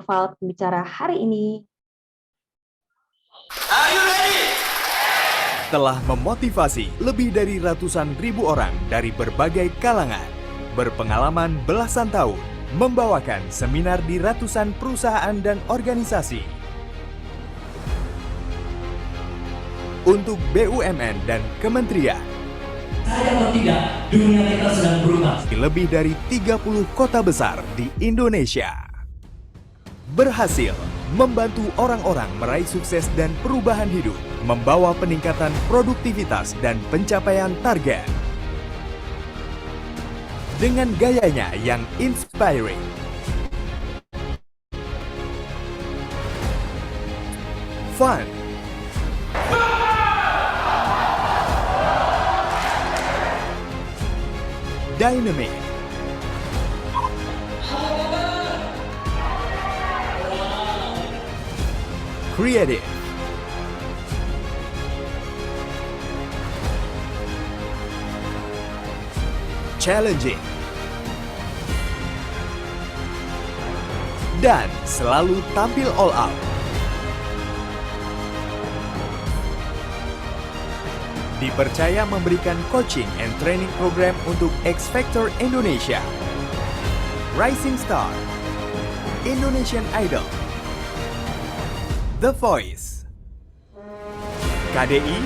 profil pembicara hari ini. Are you ready? Telah memotivasi lebih dari ratusan ribu orang dari berbagai kalangan, berpengalaman belasan tahun, membawakan seminar di ratusan perusahaan dan organisasi. Untuk BUMN dan kementerian, Saya atau tidak, dunia kita sedang berubah. di lebih dari 30 kota besar di Indonesia. Berhasil membantu orang-orang meraih sukses dan perubahan hidup, membawa peningkatan produktivitas dan pencapaian target. Dengan gayanya yang inspiring, fun, dynamic, creative, challenging, dan selalu tampil all out. Dipercaya memberikan coaching and training program untuk X Factor Indonesia, Rising Star, Indonesian Idol, The Voice. KDI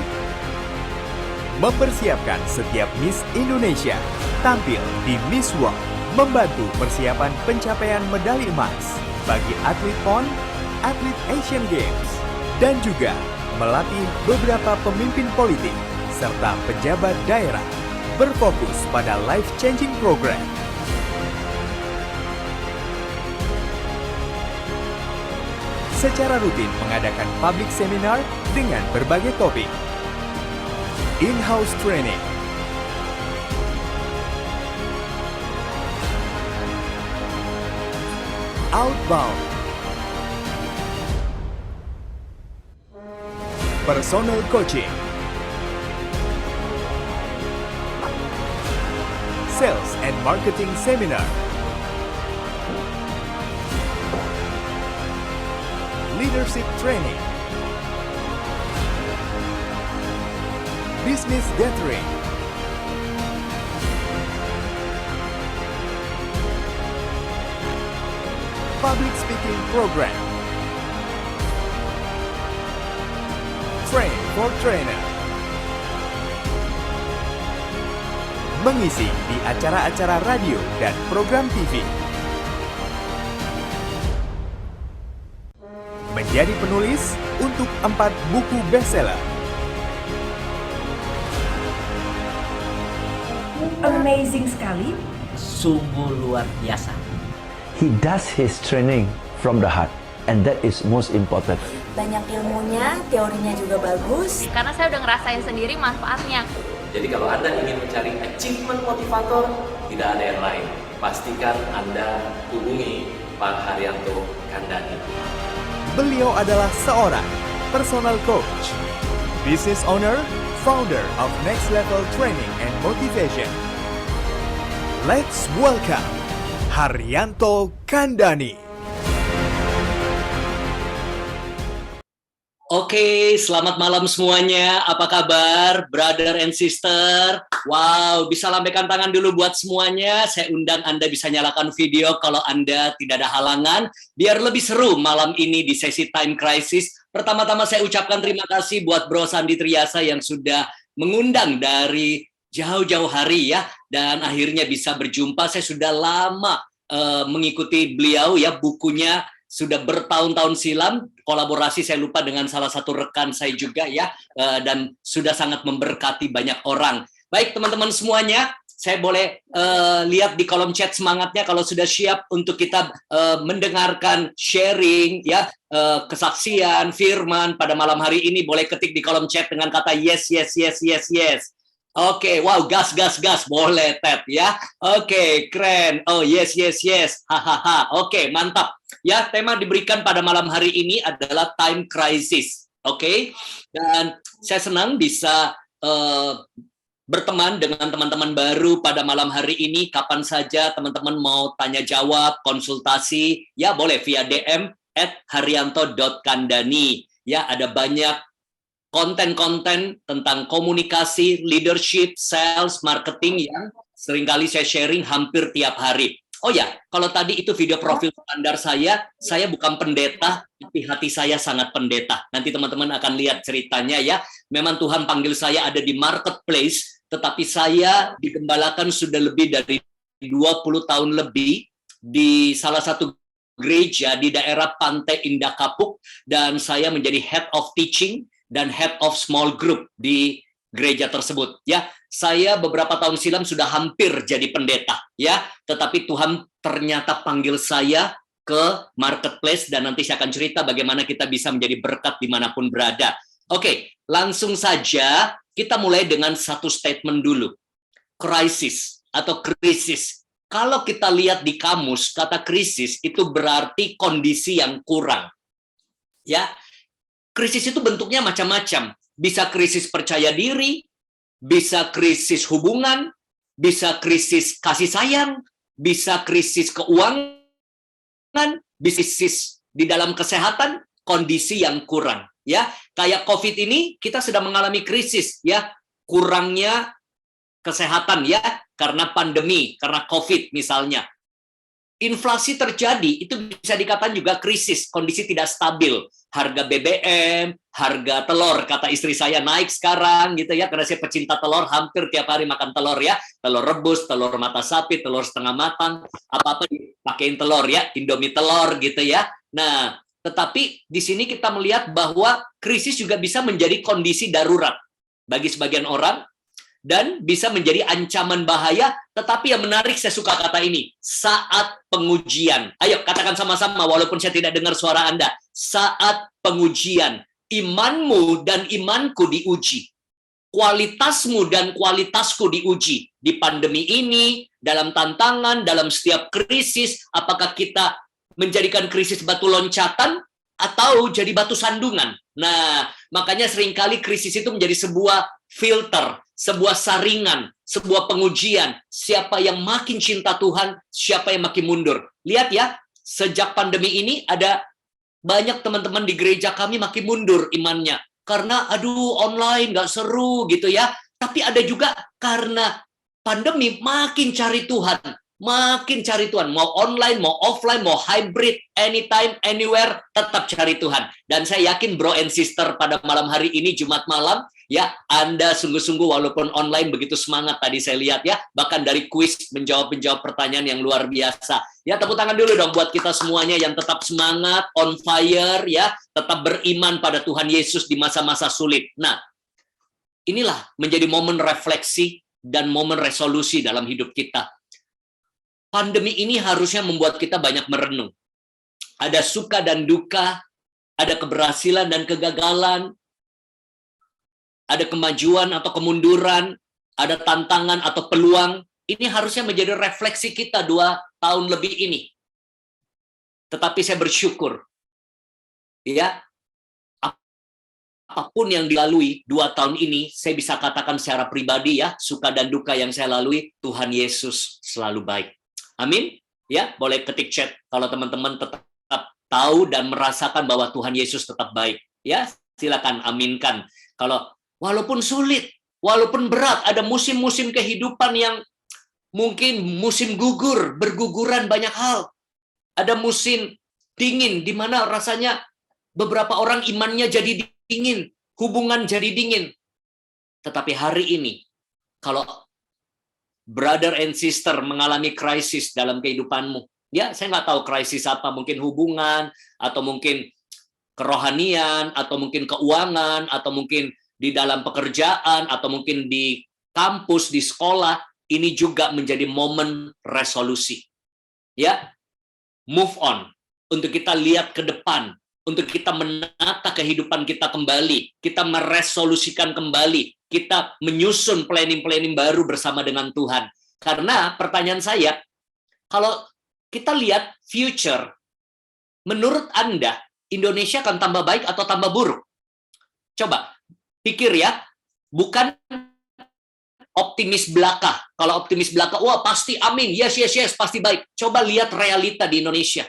mempersiapkan setiap Miss Indonesia tampil di Miss World, membantu persiapan pencapaian medali emas bagi atlet PON, atlet Asian Games, dan juga melatih beberapa pemimpin politik serta pejabat daerah berfokus pada life-changing program. Secara rutin mengadakan public seminar dengan berbagai topik. In-house training, outbound, personal coaching, sales and marketing seminar, leadership training, business gathering, public speaking program, train for trainer, mengisi di acara-acara radio dan program TV, menjadi penulis untuk 4 buku bestseller, Amazing sekali. Sungguh luar biasa. He does his training from the heart, and that is most important. Banyak ilmunya, teorinya juga bagus. Karena saya udah ngerasain sendiri manfaatnya. Jadi kalau Anda ingin mencari achievement motivator, tidak ada yang lain. Pastikan Anda hubungi Pak Haryanto Kandani. Beliau adalah seorang personal coach, business owner, founder of Next Level Training and Motivation. Let's welcome Haryanto Kandani. Oke, selamat malam semuanya. Apa kabar, brother and sister? Wow, bisa lambaikan tangan dulu buat semuanya. Saya undang Anda bisa nyalakan video kalau Anda tidak ada halangan. Biar lebih seru malam ini di sesi Time Crisis. Pertama-tama saya ucapkan terima kasih buat Bro Sandi Triasa yang sudah mengundang dari jauh-jauh hari ya. Dan akhirnya bisa berjumpa. Saya sudah lama mengikuti beliau ya, bukunya sudah bertahun-tahun silam, kolaborasi saya lupa dengan salah satu rekan saya juga ya, dan sudah sangat memberkati banyak orang. Baik teman-teman semuanya, saya boleh lihat di kolom chat semangatnya kalau sudah siap untuk kita mendengarkan sharing ya, kesaksian, firman pada malam hari ini. Boleh ketik di kolom chat dengan kata yes, yes, yes, yes, yes. Oke, wow, gas, boleh tap ya. Oke, keren. Oh, yes, yes, yes. Hahaha. Oke, mantap. Ya, tema diberikan pada malam hari ini adalah time crisis. Oke, dan saya senang bisa berteman dengan teman-teman baru pada malam hari ini. Kapan saja teman-teman mau tanya jawab, konsultasi, ya boleh via DM @haryanto.kandani. Ya, ada banyak konten-konten tentang komunikasi, leadership, sales, marketing yang seringkali saya sharing hampir tiap hari. Oh ya, kalau tadi itu video profil standar saya bukan pendeta, tapi hati saya sangat pendeta. Nanti teman-teman akan lihat ceritanya ya. Memang Tuhan panggil saya ada di marketplace, tetapi saya digembalakan sudah lebih dari 20 tahun lebih di salah satu gereja di daerah Pantai Indah Kapuk, dan saya menjadi head of teaching dan head of small group di gereja tersebut ya. Saya beberapa tahun silam sudah hampir jadi pendeta ya, tetapi Tuhan ternyata panggil saya ke marketplace, dan nanti saya akan cerita bagaimana kita bisa menjadi berkat dimanapun berada. Oke, langsung saja kita mulai dengan satu statement dulu. Krisis atau krisis. Kalau kita lihat di kamus, kata krisis itu berarti kondisi yang kurang. Ya, krisis itu bentuknya macam-macam. Bisa krisis percaya diri, bisa krisis hubungan, bisa krisis kasih sayang, bisa krisis keuangan, krisis di dalam kesehatan, kondisi yang kurang. Ya, kayak COVID ini kita sedang mengalami krisis ya, kurangnya kesehatan ya, karena pandemi, karena COVID misalnya. Inflasi terjadi, itu bisa dikatakan juga krisis, kondisi tidak stabil. Harga BBM, harga telur, kata istri saya naik sekarang gitu ya, karena saya pecinta telur, hampir tiap hari makan telur ya, telur rebus, telur mata sapi, telur setengah matang, apa-apa dipakein telur ya, Indomie telur gitu ya. Nah, tetapi di sini kita melihat bahwa krisis juga bisa menjadi kondisi darurat bagi sebagian orang, dan bisa menjadi ancaman bahaya, tetapi yang menarik saya suka kata ini, saat pengujian. Ayo katakan sama-sama walaupun saya tidak dengar suara Anda. Saat pengujian, imanmu dan imanku diuji. Kualitasmu dan kualitasku diuji. Di pandemi ini, dalam tantangan, dalam setiap krisis, apakah kita menjadikan krisis batu loncatan atau jadi batu sandungan? Nah, makanya seringkali krisis itu menjadi sebuah filter, sebuah saringan, sebuah pengujian. Siapa yang makin cinta Tuhan, siapa yang makin mundur. Lihat ya, sejak pandemi ini ada banyak teman-teman di gereja kami makin mundur imannya. Karena aduh online nggak seru gitu ya. Tapi ada juga karena pandemi makin cari Tuhan. Makin cari Tuhan, mau online, mau offline, mau hybrid, anytime, anywhere, tetap cari Tuhan. Dan saya yakin bro and sister pada malam hari ini, Jumat malam, ya Anda sungguh-sungguh walaupun online begitu semangat tadi saya lihat ya, bahkan dari kuis menjawab pertanyaan yang luar biasa. Ya tepuk tangan dulu dong buat kita semuanya yang tetap semangat, on fire ya, tetap beriman pada Tuhan Yesus di masa-masa sulit. Nah, inilah menjadi momen refleksi dan momen resolusi dalam hidup kita. Pandemi ini harusnya membuat kita banyak merenung. Ada suka dan duka, ada keberhasilan dan kegagalan, ada kemajuan atau kemunduran, ada tantangan atau peluang. Ini harusnya menjadi refleksi kita 2 tahun lebih ini. Tetapi saya bersyukur, ya, apapun yang dilalui 2 tahun ini, saya bisa katakan secara pribadi ya, suka dan duka yang saya lalui, Tuhan Yesus selalu baik. Amin. Ya, boleh ketik chat kalau teman-teman tetap tahu dan merasakan bahwa Tuhan Yesus tetap baik. Ya, silakan aminkan. Kalau walaupun sulit, walaupun berat, ada musim-musim kehidupan yang mungkin musim gugur, berguguran banyak hal. Ada musim dingin di mana rasanya beberapa orang imannya jadi dingin, hubungan jadi dingin. Tetapi hari ini kalau brother and sister mengalami krisis dalam kehidupanmu. Ya, saya nggak tahu krisis apa, mungkin hubungan, atau mungkin kerohanian, atau mungkin keuangan, atau mungkin di dalam pekerjaan, atau mungkin di kampus, di sekolah. Ini juga menjadi momen resolusi. Ya, move on. Untuk kita lihat ke depan, untuk kita menata kehidupan kita kembali, kita meresolusikan kembali, kita menyusun planning-planning baru bersama dengan Tuhan. Karena pertanyaan saya, kalau kita lihat future, menurut Anda, Indonesia akan tambah baik atau tambah buruk? Coba, pikir ya, bukan optimis belaka. Kalau optimis belaka, wah pasti amin, yes, yes, yes, pasti baik. Coba lihat realita di Indonesia.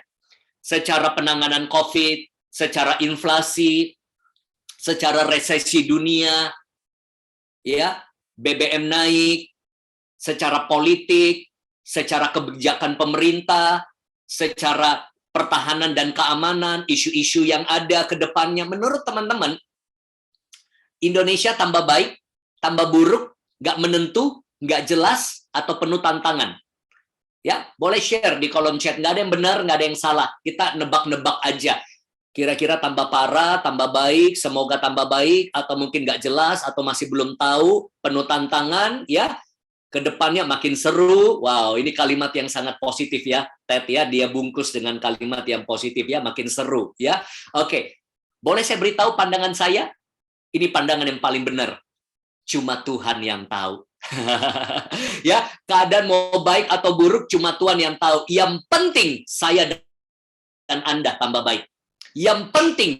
Secara penanganan COVID, secara inflasi, secara resesi dunia, ya, BBM naik, secara politik, secara kebijakan pemerintah, secara pertahanan dan keamanan, isu-isu yang ada ke depannya. Menurut teman-teman, Indonesia tambah baik, tambah buruk, nggak menentu, nggak jelas, atau penuh tantangan? Ya, boleh share di kolom chat. Nggak ada yang benar, nggak ada yang salah. Kita nebak-nebak aja. Kira-kira tambah parah, tambah baik, semoga tambah baik, atau mungkin nggak jelas, atau masih belum tahu, penuh tantangan, ya. Kedepannya makin seru. Wow, ini kalimat yang sangat positif ya, Ted ya. Dia bungkus dengan kalimat yang positif ya, makin seru ya. Oke, boleh saya beritahu pandangan saya? Ini pandangan yang paling benar. Cuma Tuhan yang tahu. Ya, keadaan mau baik atau buruk cuma Tuhan yang tahu. Yang penting saya dan Anda tambah baik. Yang penting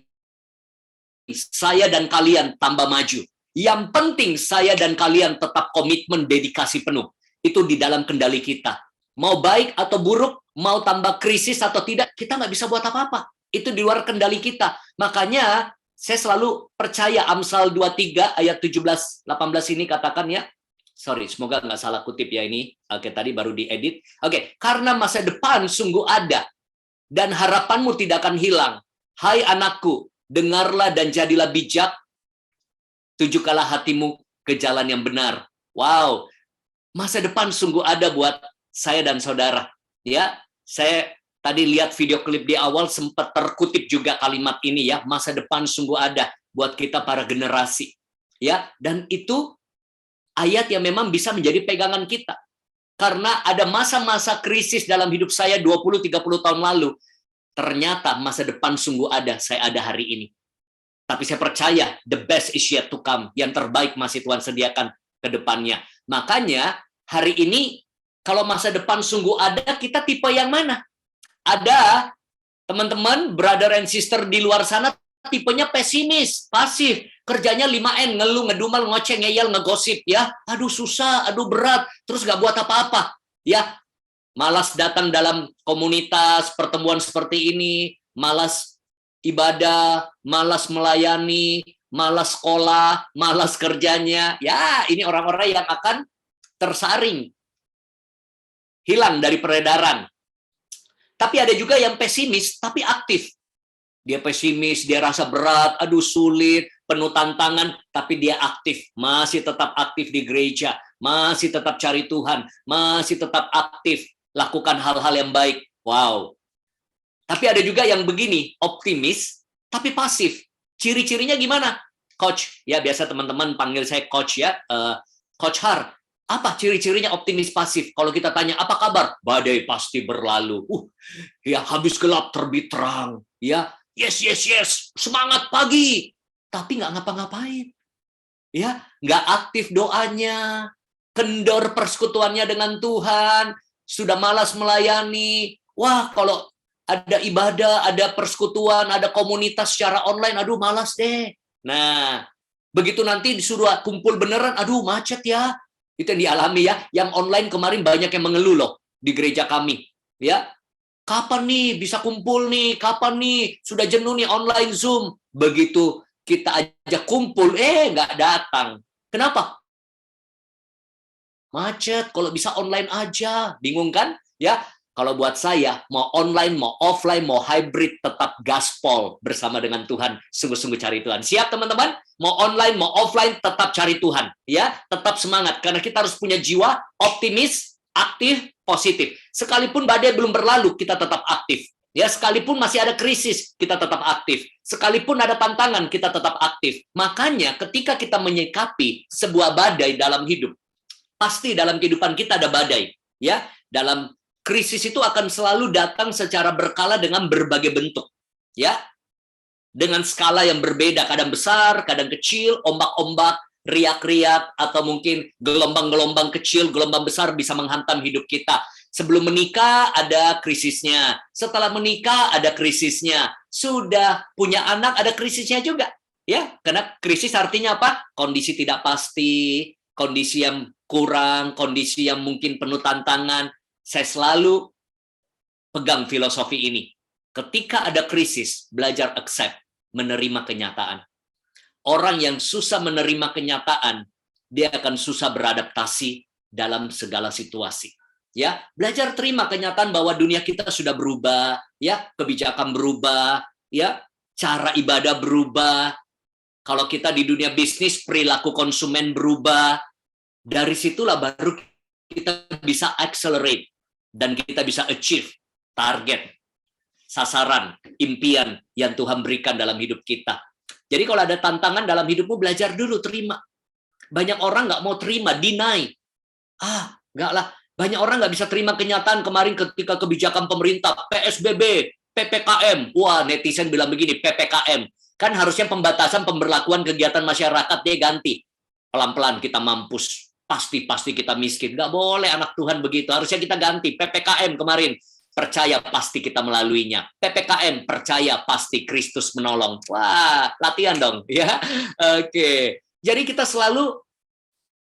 saya dan kalian tambah maju. Yang penting saya dan kalian tetap komitmen, dedikasi penuh. Itu di dalam kendali kita. Mau baik atau buruk, mau tambah krisis atau tidak, kita nggak bisa buat apa-apa. Itu di luar kendali kita. Makanya saya selalu percaya Amsal 23 ayat 17-18 ini katakan ya. Sorry, semoga nggak salah kutip ya ini. Oke, tadi baru diedit. Oke, karena masa depan sungguh ada dan harapanmu tidak akan hilang. Hai anakku, dengarlah dan jadilah bijak. Tunjukkanlah hatimu ke jalan yang benar. Wow, masa depan sungguh ada buat saya dan saudara. Ya, saya tadi lihat video klip di awal sempat terkutip juga kalimat ini ya. Masa depan sungguh ada buat kita para generasi. Ya, dan itu ayat yang memang bisa menjadi pegangan kita. Karena ada masa-masa krisis dalam hidup saya 20-30 tahun lalu. Ternyata masa depan sungguh ada, saya ada hari ini. Tapi saya percaya the best is yet to come. Yang terbaik masih Tuhan sediakan ke depannya. Makanya hari ini kalau masa depan sungguh ada, kita tipe yang mana? Ada teman-teman, brother and sister di luar sana tipenya pesimis, pasif. Kerjanya 5N, ngeluh, ngedumel, ngoceh, ngeyel, ngegosip. Ya, aduh susah, aduh berat. Terus nggak buat apa-apa. Ya, malas datang dalam komunitas, pertemuan seperti ini. Malas ibadah, malas melayani, malas sekolah, malas kerjanya. Ya, ini orang-orang yang akan tersaring, hilang dari peredaran. Tapi ada juga yang pesimis, tapi aktif. Dia pesimis, dia rasa berat, aduh sulit, penuh tantangan, tapi dia aktif. Masih tetap aktif di gereja, masih tetap cari Tuhan, masih tetap aktif, lakukan hal-hal yang baik. Wow. Tapi ada juga yang begini, optimis, tapi pasif. Ciri-cirinya gimana? Coach, ya biasa teman-teman panggil saya coach ya. Coach Har, apa ciri-cirinya optimis pasif? Kalau kita tanya, apa kabar? Badai pasti berlalu. Ya habis gelap terbit terang. Ya, yes, yes, yes, semangat pagi. Tapi nggak ngapa-ngapain. Ya, nggak aktif doanya. Kendor persekutuannya dengan Tuhan. Sudah malas melayani. Wah, kalau ada ibadah, ada persekutuan, ada komunitas secara online, aduh malas deh. Nah, begitu nanti disuruh kumpul beneran, aduh macet ya. Itu yang dialami ya. Yang online kemarin banyak yang mengeluh loh di gereja kami. Ya, kapan nih bisa kumpul nih? Kapan nih? Sudah jenuh nih online Zoom. Begitu kita ajak kumpul, nggak datang. Kenapa? Macet, kalau bisa online aja. Bingung kan? Ya. Kalau buat saya, mau online, mau offline, mau hybrid, tetap gaspol bersama dengan Tuhan. Sungguh-sungguh cari Tuhan. Siap teman-teman? Mau online, mau offline, tetap cari Tuhan. Ya, tetap semangat. Karena kita harus punya jiwa optimis, aktif, positif. Sekalipun badai belum berlalu, kita tetap aktif. Ya, sekalipun masih ada krisis, kita tetap aktif. Sekalipun ada tantangan, kita tetap aktif. Makanya ketika kita menyikapi sebuah badai dalam hidup, pasti dalam kehidupan kita ada badai. Ya, dalam krisis itu akan selalu datang secara berkala dengan berbagai bentuk. Ya. Dengan skala yang berbeda, kadang besar, kadang kecil, ombak-ombak, riak-riak, atau mungkin gelombang-gelombang kecil, gelombang besar bisa menghantam hidup kita. Sebelum menikah ada krisisnya, setelah menikah ada krisisnya, sudah punya anak ada krisisnya juga. Ya, karena krisis artinya apa? Kondisi tidak pasti, kondisi yang kurang, kondisi yang mungkin penuh tantangan, saya selalu pegang filosofi ini. Ketika ada krisis, belajar accept, menerima kenyataan. Orang yang susah menerima kenyataan, dia akan susah beradaptasi dalam segala situasi. Ya, belajar terima kenyataan bahwa dunia kita sudah berubah, ya, kebijakan berubah, ya, cara ibadah berubah. Kalau kita di dunia bisnis, perilaku konsumen berubah. Dari situlah baru kita bisa accelerate dan kita bisa achieve target, sasaran, impian yang Tuhan berikan dalam hidup kita. Jadi kalau ada tantangan dalam hidupmu, belajar dulu terima. Banyak orang nggak mau terima, deny. Nggak lah. Banyak orang nggak bisa terima kenyataan kemarin ketika kebijakan pemerintah, PSBB, PPKM. Wah, netizen bilang begini, PPKM. Kan harusnya pembatasan pemberlakuan kegiatan masyarakat, dia ganti. Pelan-pelan kita mampus. Pasti kita miskin. Nggak boleh anak Tuhan begitu. Harusnya kita ganti. PPKM kemarin. Percaya pasti kita melaluinya. PPKM, percaya pasti Kristus menolong. Wah, latihan dong. Ya, oke. Jadi kita selalu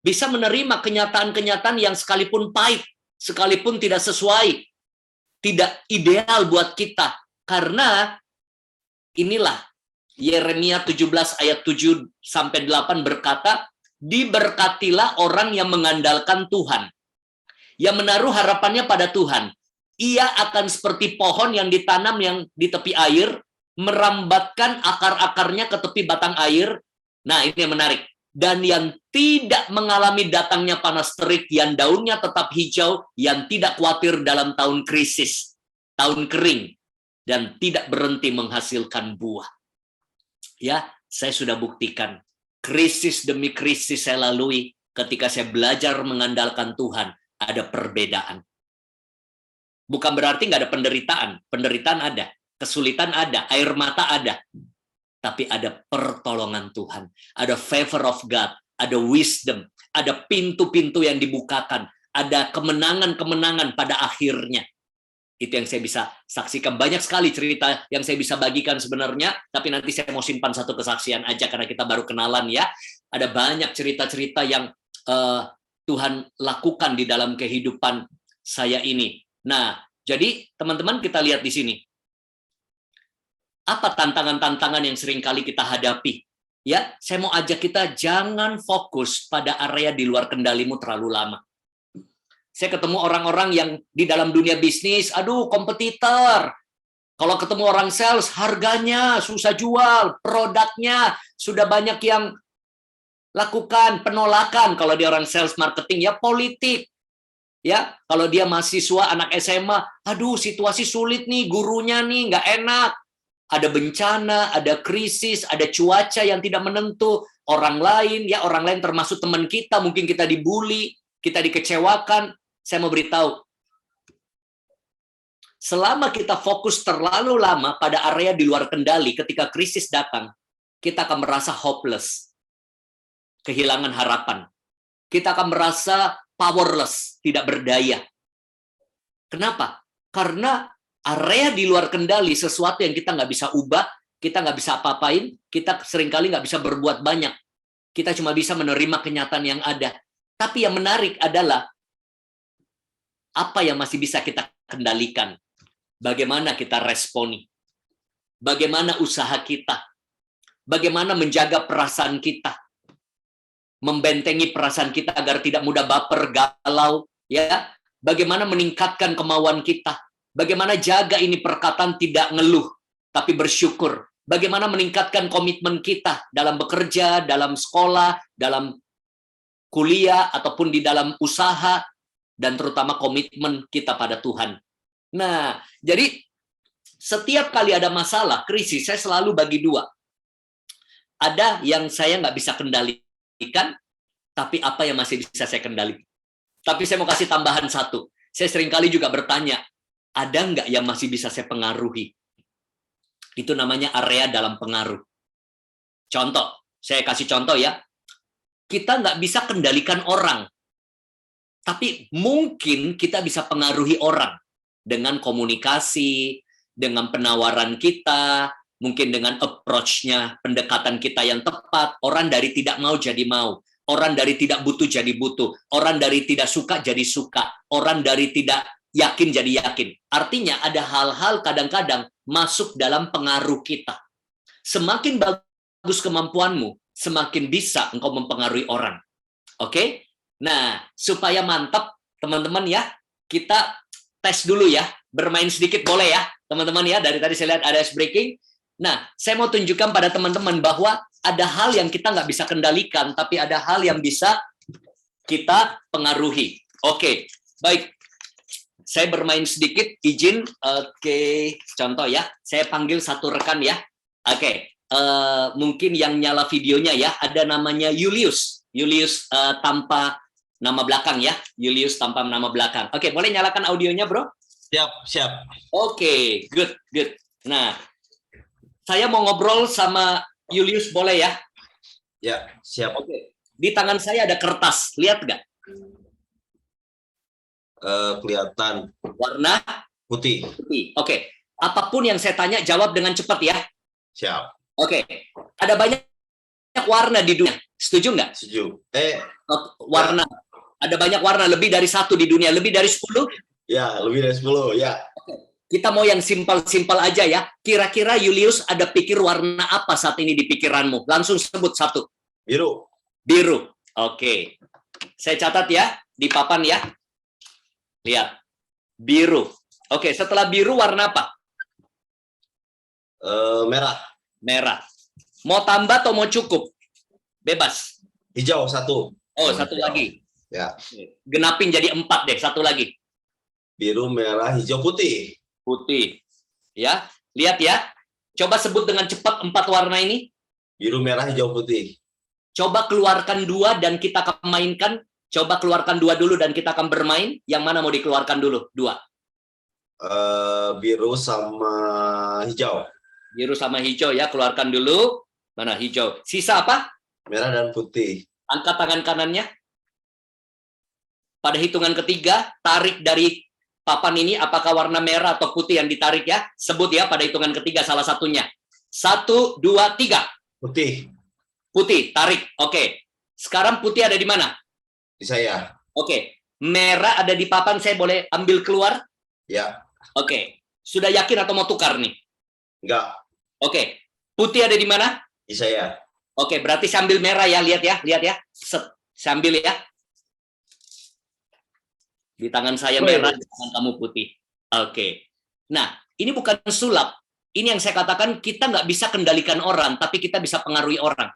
bisa menerima kenyataan-kenyataan yang sekalipun pahit, sekalipun tidak sesuai, tidak ideal buat kita. Karena inilah Yeremia 17 ayat 7-8 berkata, diberkatilah orang yang mengandalkan Tuhan, yang menaruh harapannya pada Tuhan. Ia akan seperti pohon yang ditanam yang di tepi air, merambatkan akar-akarnya ke tepi batang air. Nah, ini yang menarik. Dan yang tidak mengalami datangnya panas terik, yang daunnya tetap hijau, yang tidak khawatir dalam tahun krisis, tahun kering, dan tidak berhenti menghasilkan buah. Ya, saya sudah buktikan. Krisis demi krisis saya lalui ketika saya belajar mengandalkan Tuhan. Ada perbedaan. Bukan berarti nggak ada penderitaan. Penderitaan ada. Kesulitan ada. Air mata ada. Tapi ada pertolongan Tuhan. Ada favor of God. Ada wisdom. Ada pintu-pintu yang dibukakan. Ada kemenangan-kemenangan pada akhirnya. Itu yang saya bisa saksikan. Banyak sekali cerita yang saya bisa bagikan sebenarnya. Tapi nanti saya mau simpan satu kesaksian aja karena kita baru kenalan ya. Ada banyak cerita-cerita yang Tuhan lakukan di dalam kehidupan saya ini. Nah, jadi teman-teman kita lihat di sini. Apa tantangan-tantangan yang sering kali kita hadapi? Ya, saya mau ajak kita jangan fokus pada area di luar kendalimu terlalu lama. Saya ketemu orang-orang yang di dalam dunia bisnis, aduh kompetitor. Kalau ketemu orang sales, harganya susah jual, produknya sudah banyak yang lakukan penolakan. Kalau dia orang sales marketing, ya politik. Ya, kalau dia mahasiswa anak SMA, aduh situasi sulit nih, gurunya nih nggak enak. Ada bencana, ada krisis, ada cuaca yang tidak menentu, orang lain termasuk teman kita, mungkin kita dibully, kita dikecewakan. Saya mau beritahu, selama kita fokus terlalu lama pada area di luar kendali, ketika krisis datang, kita akan merasa hopeless, kehilangan harapan. Kita akan merasa powerless, tidak berdaya. Kenapa? Karena area di luar kendali, sesuatu yang kita nggak bisa ubah, kita nggak bisa apa-apain, kita seringkali nggak bisa berbuat banyak. Kita cuma bisa menerima kenyataan yang ada. Tapi yang menarik adalah, apa yang masih bisa kita kendalikan? Bagaimana kita responi? Bagaimana usaha kita? Bagaimana menjaga perasaan kita? Membentengi perasaan kita agar tidak mudah baper, galau, ya. Bagaimana meningkatkan kemauan kita? Bagaimana jaga ini perkataan tidak ngeluh, tapi bersyukur. Bagaimana meningkatkan komitmen kita dalam bekerja, dalam sekolah, dalam kuliah, ataupun di dalam usaha, dan terutama komitmen kita pada Tuhan. Nah, jadi setiap kali ada masalah, krisis, saya selalu bagi dua. Ada yang saya nggak bisa kendalikan, tapi apa yang masih bisa saya kendalikan. Tapi saya mau kasih tambahan satu. Saya seringkali juga bertanya, ada nggak yang masih bisa saya pengaruhi? Itu namanya area dalam pengaruh. Contoh, saya kasih contoh ya. Kita nggak bisa kendalikan orang, tapi mungkin kita bisa pengaruhi orang dengan komunikasi, dengan penawaran kita, mungkin dengan approach-nya, pendekatan kita yang tepat. Orang dari tidak mau jadi mau. Orang dari tidak butuh jadi butuh. Orang dari tidak suka jadi suka. Orang dari tidak yakin jadi yakin. Artinya ada hal-hal kadang-kadang masuk dalam pengaruh kita. Semakin bagus kemampuanmu, semakin bisa engkau mempengaruhi orang. Oke? Nah, supaya mantap, teman-teman ya, kita tes dulu ya. Bermain sedikit boleh ya, teman-teman ya. Dari tadi saya lihat ada ice breaking. Nah, saya mau tunjukkan pada teman-teman bahwa ada hal yang kita nggak bisa kendalikan, tapi ada hal yang bisa kita pengaruhi. Oke, baik. Saya bermain sedikit, izin. Oke, contoh ya. Saya panggil satu rekan ya. Oke, mungkin yang nyala videonya ya. Ada namanya Julius. Julius tanpa nama belakang ya. Julius tanpa nama belakang. Oke, boleh nyalakan audionya, bro? Siap. Oke, good. Nah, saya mau ngobrol sama Julius, boleh ya? Ya, siap. Oke. Di tangan saya ada kertas, lihat nggak? Kelihatan Warna putih. putih. Oke. Apapun yang saya tanya, jawab dengan cepat ya. Siap. Oke. Ada banyak warna di dunia. Setuju nggak? Setuju. Warna. Ada banyak warna, lebih dari 1 di dunia. Lebih dari 10? Ya, lebih dari 10, ya. Kita mau yang simpel-simpel aja ya. Kira-kira Julius ada pikir warna apa saat ini di pikiranmu? Langsung sebut satu. Biru. Biru. Oke. Saya catat ya, di papan ya. Lihat. Biru. Oke, setelah biru warna apa? Merah. Merah. Mau tambah atau mau cukup? Bebas. Hijau 1. Oh, satu lagi. Ya. Genapin jadi 4 deh, satu lagi. Biru, merah, hijau, putih. Putih. Ya, lihat ya. Coba sebut dengan cepat 4 warna ini. Biru, merah, hijau, putih. Coba keluarkan 2 dan kita akan mainkan. Coba keluarkan 2 dulu dan kita akan bermain. Yang mana mau dikeluarkan dulu? 2. Biru sama hijau. Biru sama hijau ya, keluarkan dulu. Mana hijau? Sisa apa? Merah dan putih. Angkat tangan kanannya. Pada hitungan ketiga, tarik dari papan ini apakah warna merah atau putih yang ditarik ya? Sebut ya pada hitungan ketiga salah satunya. 1, 2, 3. Putih. Putih, tarik. Oke. Sekarang putih ada di mana? Di saya. Oke. Merah ada di papan, saya boleh ambil keluar? Ya. Oke. Sudah yakin atau mau tukar nih? Enggak. Oke. Putih ada di mana? Di saya. Oke, berarti sambil merah ya, lihat ya. Set. Sambil ya. Di tangan saya merah, di tangan kamu putih. Oke. Nah, ini bukan sulap. Ini yang saya katakan, kita nggak bisa kendalikan orang, tapi kita bisa pengaruhi orang.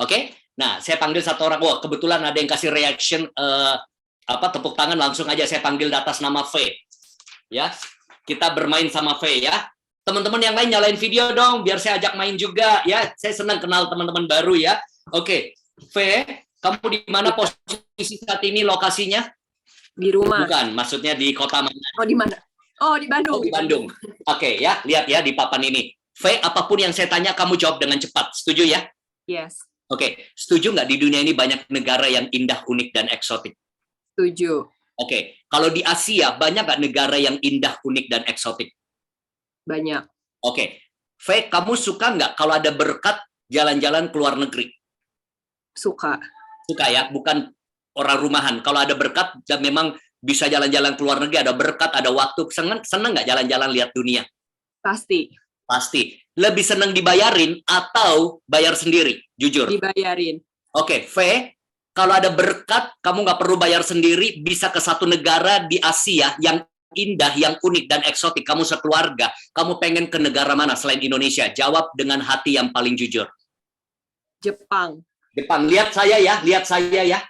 Oke? Nah, saya panggil satu orang. Wah, kebetulan ada yang kasih reaction, tepuk tangan langsung aja. Saya panggil di atas nama V. Ya, kita bermain sama V ya. Teman-teman yang lain nyalain video dong, biar saya ajak main juga. Ya, saya senang kenal teman-teman baru ya. Oke, V, kamu di mana posisi saat ini lokasinya? Di rumah. Bukan, maksudnya di kota mana? Oh, di mana? Oh, di Bandung. Oh, di Bandung. Oke, ya, lihat ya di papan ini. V, apapun yang saya tanya, kamu jawab dengan cepat. Setuju ya? Yes. Oke, setuju nggak di dunia ini banyak negara yang indah, unik, dan eksotik? Setuju. Oke, kalau di Asia, banyak nggak negara yang indah, unik, dan eksotik? Banyak. Oke, V, kamu suka nggak kalau ada berkat jalan-jalan ke luar negeri? Suka. Suka ya, bukan orang rumahan. Kalau ada berkat, dan memang bisa jalan-jalan ke luar negeri, ada berkat, ada waktu, seneng nggak jalan-jalan lihat dunia? Pasti. Pasti. Lebih seneng dibayarin atau bayar sendiri? Jujur. Dibayarin. Oke, V, kalau ada berkat, kamu nggak perlu bayar sendiri, bisa ke satu negara di Asia yang indah, yang unik, dan eksotik. Kamu sekeluarga, kamu pengen ke negara mana selain Indonesia? Jawab dengan hati yang paling jujur. Jepang. Jepang, lihat saya ya, lihat saya ya.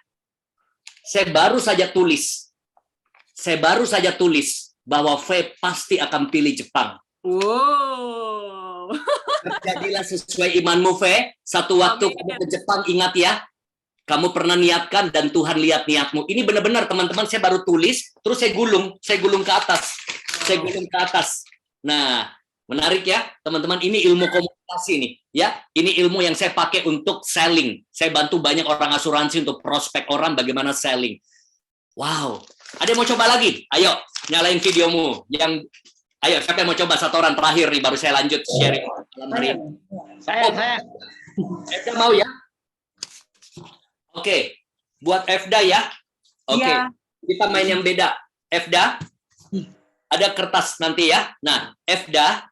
Saya baru saja tulis bahwa V pasti akan pilih Jepang. Wow. Jadilah sesuai imanmu, V. Satu waktu kamu ke Jepang, ingat ya, kamu pernah niatkan dan Tuhan lihat niatmu. Ini benar-benar teman-teman, saya baru tulis, terus saya gulung ke atas. Saya gulung ke atas. Nah, menarik ya, teman-teman. Ini ilmu komunikasi nih, ya. Ini ilmu yang saya pakai untuk selling. Saya bantu banyak orang asuransi untuk prospek orang bagaimana selling. Wow. Ada yang mau coba lagi? Ayo, nyalain videomu. Ayo, siapa yang mau coba? Satu orang terakhir nih, baru saya lanjut sharing malam hari ini. Saya mau ya? Oke, buat Efda ya. Oke, Iya. kita main yang beda. Efda, ada kertas nanti ya. Nah, Efda,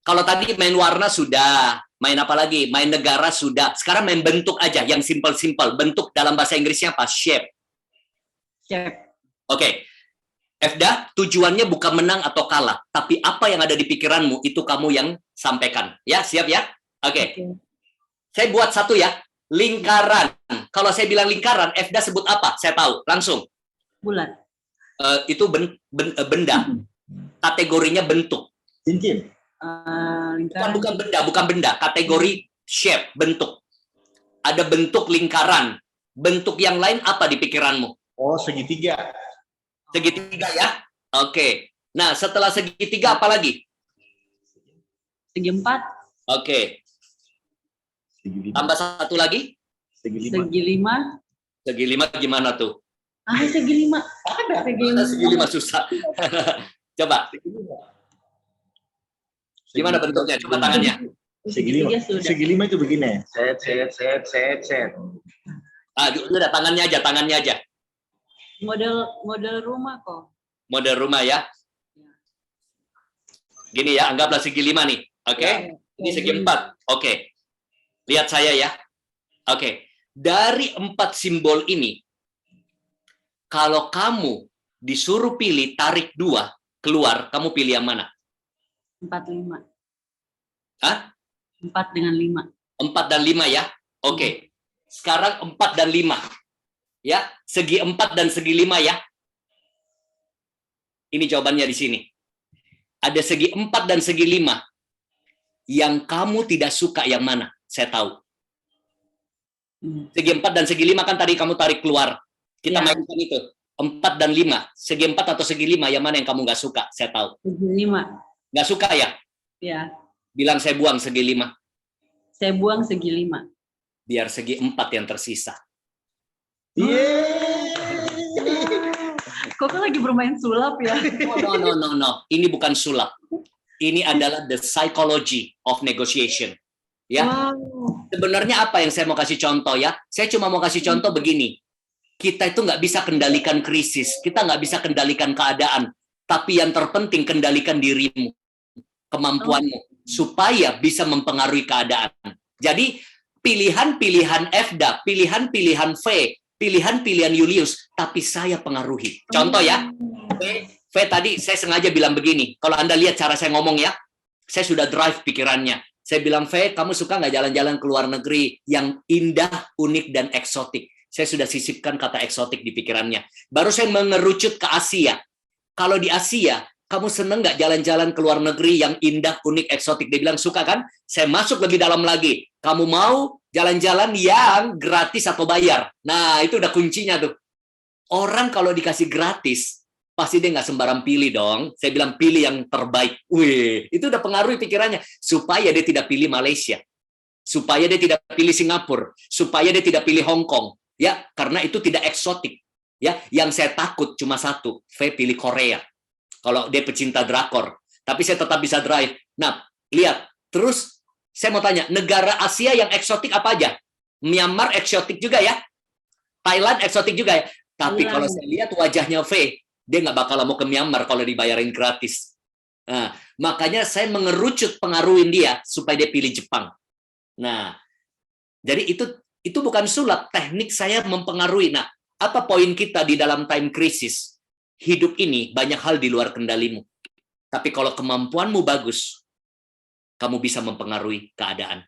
kalau tadi main warna sudah, main apa lagi? Main negara sudah. Sekarang main bentuk aja, yang simple-simple. Bentuk dalam bahasa Inggrisnya apa? Shape. Shape. Oke. Efda, tujuannya bukan menang atau kalah, tapi apa yang ada di pikiranmu itu kamu yang sampaikan. Ya, siap ya? Oke. Saya buat satu ya. Lingkaran. Kalau saya bilang lingkaran, Efda sebut apa? Saya tahu. Langsung. Bulat. Itu benda. Kategorinya bentuk. Cincin. Bukan benda, bukan benda. Kategori shape, bentuk. Ada bentuk lingkaran. Bentuk yang lain apa di pikiranmu? Oh, segitiga. Segitiga ya? Oke. Nah, setelah segitiga apa lagi? Segi empat. Oke. Segi lima. Tambah satu lagi? Segi lima. Segi lima. Segi lima gimana tuh? Segi lima. Ada. Segi lima susah. Coba. Gimana bentuknya? Coba tangannya. Segi lima. Segi lima itu begini. Set. Udah tangannya aja. Model rumah kok. Model rumah ya. Gini ya, anggaplah segi lima nih. Oke. Ini segi empat. Oke. Lihat saya ya. Oke. Dari 4 simbol ini, kalau kamu disuruh pilih tarik 2 keluar, kamu pilih yang mana? 4, 5. Hah? 4 dengan 5. 4 dan 5 ya. Oke. Sekarang 4 dan 5. Ya, segi 4 dan segi 5 ya. Ini jawabannya di sini. Ada segi 4 dan segi 5. Yang kamu tidak suka yang mana? Saya tahu. Segi 4 dan segi 5 kan tadi kamu tarik keluar. Kita mainkan itu. 4 dan 5. Segi 4 atau segi 5, yang mana yang kamu nggak suka? Saya tahu. Segi 5. Nggak suka ya? Ya. Bilang saya buang segi 5. Saya buang segi 5. Biar segi 4 yang tersisa. Kok lagi bermain sulap ya? No. Ini bukan sulap. Ini adalah the psychology of negotiation. Ya. Wow. Sebenarnya apa yang saya mau kasih contoh ya? Saya cuma mau kasih contoh begini. Kita itu nggak bisa kendalikan krisis. Kita nggak bisa kendalikan keadaan. Tapi yang terpenting kendalikan dirimu. Kemampuanmu. Supaya bisa mempengaruhi keadaan. Jadi pilihan-pilihan Efda, pilihan-pilihan V, pilihan-pilihan Julius, tapi saya pengaruhi. Contoh ya. V tadi saya sengaja bilang begini. Kalau Anda lihat cara saya ngomong ya, saya sudah drive pikirannya. Saya bilang, V, kamu suka nggak jalan-jalan ke luar negeri yang indah, unik, dan eksotik? Saya sudah sisipkan kata eksotik di pikirannya. Baru saya mengerucut ke Asia. Kalau di Asia, kamu seneng nggak jalan-jalan ke luar negeri yang indah, unik, eksotik? Dia bilang, suka kan? Saya masuk lebih dalam lagi. Kamu mau jalan-jalan yang gratis atau bayar? Nah, itu udah kuncinya tuh. Orang kalau dikasih gratis, pasti dia nggak sembarang pilih dong. Saya bilang pilih yang terbaik. Wih, itu udah pengaruhi pikirannya. Supaya dia tidak pilih Malaysia. Supaya dia tidak pilih Singapura. Supaya dia tidak pilih Hong Kong. Ya, karena itu tidak eksotik. Ya, yang saya takut cuma satu. Saya pilih Korea. Kalau dia pecinta drakor. Tapi saya tetap bisa drive. Nah, lihat. Terus, saya mau tanya. Negara Asia yang eksotik apa aja? Myanmar eksotik juga ya? Thailand eksotik juga ya? Tapi kalau saya lihat wajahnya V, dia nggak bakal mau ke Myanmar kalau dibayarin gratis. Nah, makanya saya mengerucut pengaruhin dia supaya dia pilih Jepang. Nah, jadi itu bukan sulap, teknik saya mempengaruhi. Nah, apa poin kita di dalam time crisis? Hidup ini banyak hal di luar kendalimu. Tapi kalau kemampuanmu bagus, kamu bisa mempengaruhi keadaan.